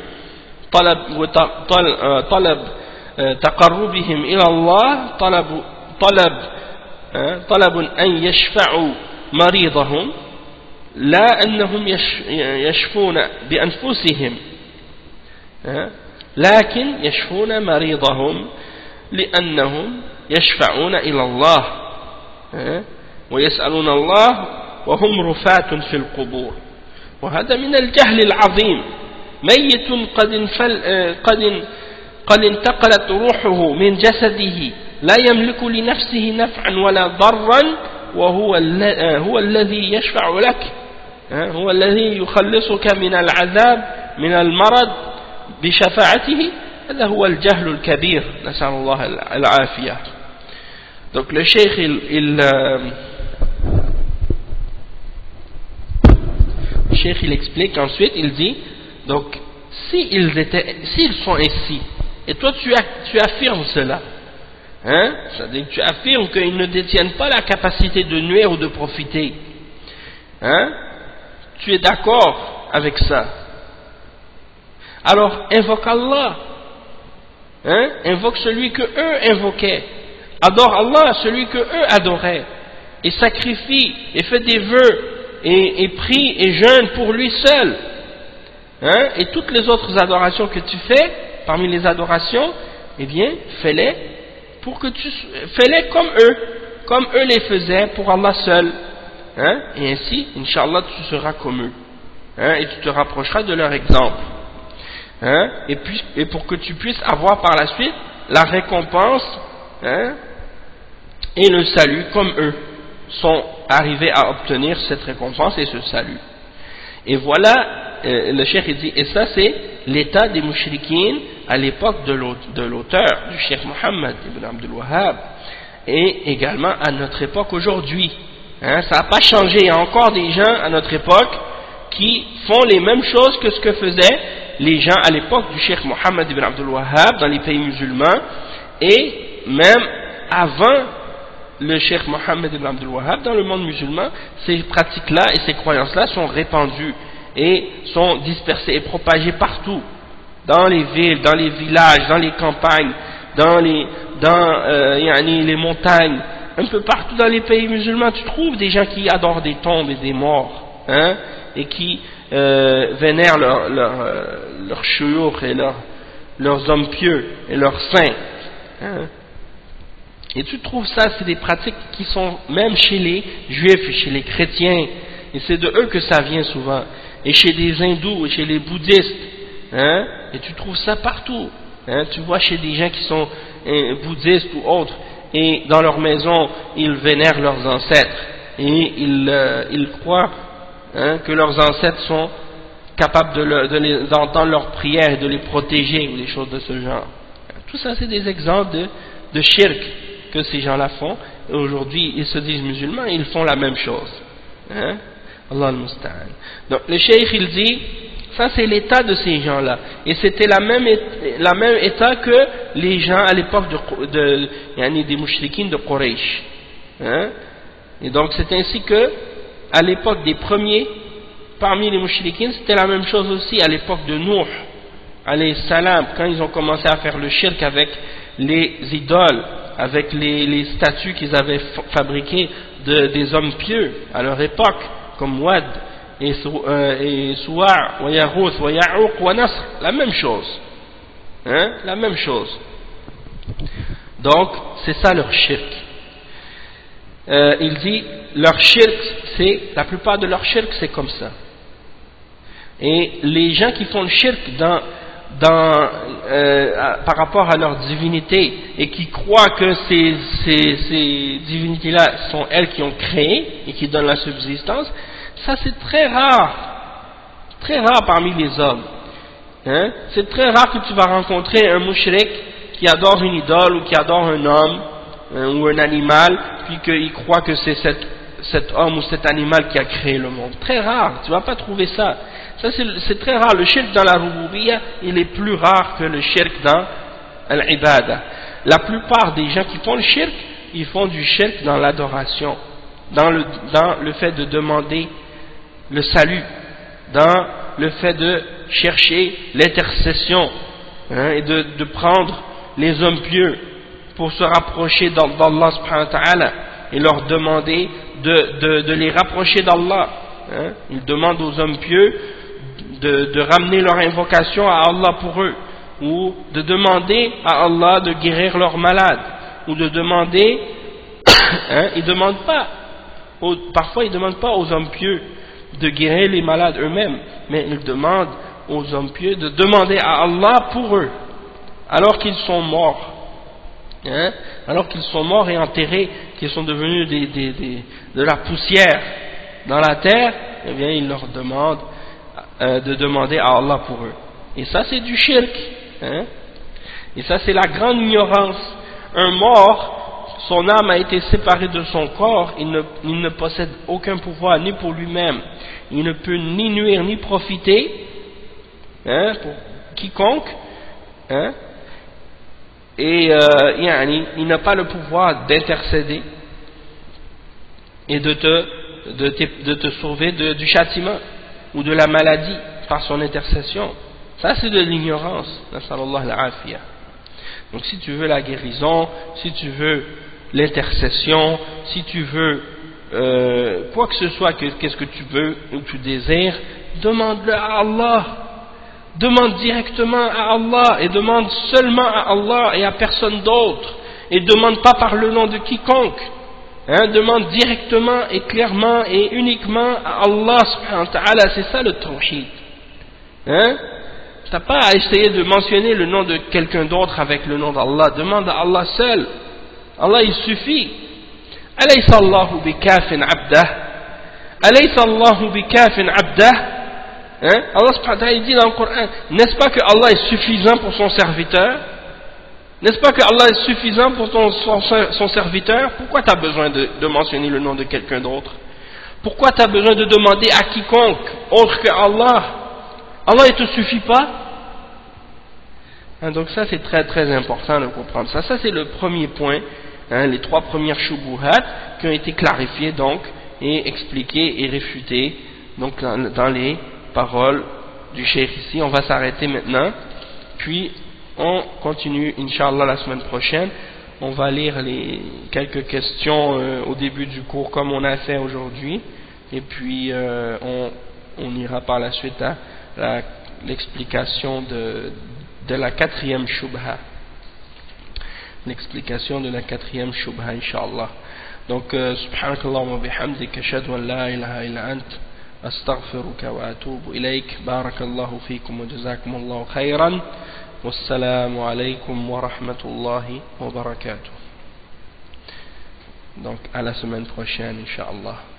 طلب تقربهم إلى الله، طلب أن يشفعوا مريضهم، لا أنهم يشفون بأنفسهم لكن يشفون مريضهم لأنهم يشفعون إلى الله ويسألون الله وهم رفاة في القبور. وهذا من الجهل العظيم. ميت قد انتقلت روحه من جسده لا يملك لنفسه نفعا ولا ضرا وهو هو الذي يشفع لك، هو الذي يخلصك من العذاب من المرض بشفاعته. هذا هو الجهل الكبير، نسأل الله العافية. Donc le cheikh il explique ensuite, il dit donc s'ils sont ainsi et toi tu affirmes cela, c'est-à-dire que tu affirmes qu'ils ne détiennent pas la capacité de nuire ou de profiter, tu es d'accord avec ça, alors invoque Allah, invoque celui que eux invoquaient, adore Allah, celui que eux adoraient, et sacrifie et fait des vœux et prie et jeûne pour lui seul, et toutes les autres adorations que tu fais parmi les adorations, eh bien fais-les comme eux les faisaient pour Allah seul, et ainsi Inch'Allah tu seras comme eux, et tu te rapprocheras de leur exemple, et pour que tu puisses avoir par la suite la récompense et le salut comme eux sont arrivés à obtenir cette récompense et ce salut. Et voilà, le cheikh dit, et ça c'est l'état des mouchriquines à l'époque de l'auteur, du cheikh Mohammed ibn Abdul Wahhab, et également à notre époque aujourd'hui. Ça n'a pas changé, il y a encore des gens à notre époque qui font les mêmes choses que ce que faisaient les gens à l'époque du Cheikh Mohammed ibn Abdul Wahhab dans les pays musulmans, et même avant le Cheikh Mohammed ibn Abdul Wahhab dans le monde musulman, ces pratiques-là et ces croyances-là sont répandues et sont dispersées et propagées partout, dans les villes, dans les villages, dans les campagnes, dans les montagnes, un peu partout dans les pays musulmans. Tu trouves des gens qui adorent des tombes et des morts, hein, et qui vénèrent leurs shuyukh et leurs hommes pieux et leurs saints, hein. Et tu trouves ça, c'est des pratiques qui sont même chez les juifs et chez les chrétiens, et c'est de eux que ça vient souvent, et chez des hindous et chez les bouddhistes, hein, et tu trouves ça partout, hein. Tu vois chez des gens qui sont bouddhistes ou autres, et dans leur maison ils vénèrent leurs ancêtres, et ils croient, hein, que leurs ancêtres sont capables d'entendre leurs prières et de les protéger, ou des choses de ce genre. Tout ça, c'est des exemples de shirk que ces gens-là font, et aujourd'hui ils se disent musulmans et ils font la même chose, hein? Allah al-Musta'an. Donc le cheikh il dit, ça c'est l'état de ces gens-là, et c'était la même état que les gens à l'époque des mouchriquines de Quraysh, hein? Et donc c'est ainsi que à l'époque des premiers parmi les mouchriquines, c'était la même chose aussi à l'époque de Nuh alayhi salam, quand ils ont commencé à faire le shirk avec les idoles, avec les statues qu'ils avaient fabriquées des hommes pieux à leur époque, comme Wad et Suwa' wa Yaghouth wa Ya'ouq wa Nasr, la même chose, hein, la même chose. Donc c'est ça leur shirk. Il dit leur shirk, la plupart de leur shirk c'est comme ça. Et les gens qui font le shirk par rapport à leur divinité et qui croient que ces divinités-là sont elles qui ont créé et qui donnent la subsistance, ça c'est très rare parmi les hommes, hein? C'est très rare que tu vas rencontrer un mushrik qui adore une idole ou qui adore un homme, ou un animal, puis qu'il croit que c'est cet homme ou cet animal qui a créé le monde. Très rare, tu ne vas pas trouver ça. Ça c'est très rare. Le shirk dans la rububiyya, il est plus rare que le shirk dans l'ibada. La plupart des gens qui font le shirk, ils font du shirk dans l'adoration, dans le fait de demander le salut, dans le fait de chercher l'intercession, hein, et de prendre les hommes pieux pour se rapprocher d'Allah subhanahu wa ta'ala et leur demander de les rapprocher d'Allah, hein. Ils demandent aux hommes pieux de ramener leur invocation à Allah pour eux, ou de demander à Allah de guérir leurs malades, ou de demander hein, parfois ils ne demandent pas aux hommes pieux de guérir les malades eux-mêmes, mais ils demandent aux hommes pieux de demander à Allah pour eux alors qu'ils sont morts, hein, alors qu'ils sont morts et enterrés, qu'ils sont devenus de la poussière dans la terre. Eh bien ils leur demandent de demander à Allah pour eux, et ça c'est du shirk, hein? Et ça c'est la grande ignorance. Un mort, son âme a été séparée de son corps, il ne possède aucun pouvoir ni pour lui-même, il ne peut ni nuire ni profiter, hein, pour quiconque, hein? Et il n'a pas le pouvoir d'intercéder et de te sauver du châtiment ou de la maladie par son intercession. Ça c'est de l'ignorance. Donc si tu veux la guérison, si tu veux l'intercession, si tu veux quoi que ce soit, qu'est-ce que tu veux ou tu désires, demande-le à Allah. Demande directement à Allah, et demande seulement à Allah et à personne d'autre, et demande pas par le nom de quiconque, hein, demande directement et clairement et uniquement à Allah subhanahu wa ta'ala. C'est ça le tawhid, hein? T'as pas à essayer de mentionner le nom de quelqu'un d'autre avec le nom d'Allah. Demande à Allah seul. Allah il suffit. Alaysa Allahu bikafin abdah, alaysa Allahu bikafin abdah. Hein? Allah subhanahu wa ta'ala il dit dans le Coran, n'est-ce pas que Allah est suffisant pour son serviteur? N'est-ce pas que Allah est suffisant pour son serviteur? Pourquoi tu as besoin de mentionner le nom de quelqu'un d'autre? Pourquoi tu as besoin de demander à quiconque autre que Allah? Allah ne te suffit pas? Hein, donc ça c'est très très important de comprendre ça. Ça c'est le premier point, hein, les 3 premières shubuhat qui ont été clarifiées donc et expliquées et réfutées donc dans les paroles du cheikh ici. On va s'arrêter maintenant, puis on continue Inch'Allah la semaine prochaine. On va lire les quelques questions au début du cours comme on a fait aujourd'hui, et puis on ira par la suite à l'explication de la 4e shubha. L'explication de la 4e shubha, Inch'Allah. Donc, subhanakallah wa bihamdik, ashhadu an la ilaha illa ant, astaghfiruka wa atubu ilayk, barakallahu fikum wa jazakumullahu khayran, wassalamu alaykum wa rahmatullahi wa barakatuh. Donc, à la semaine prochaine, Inch'Allah.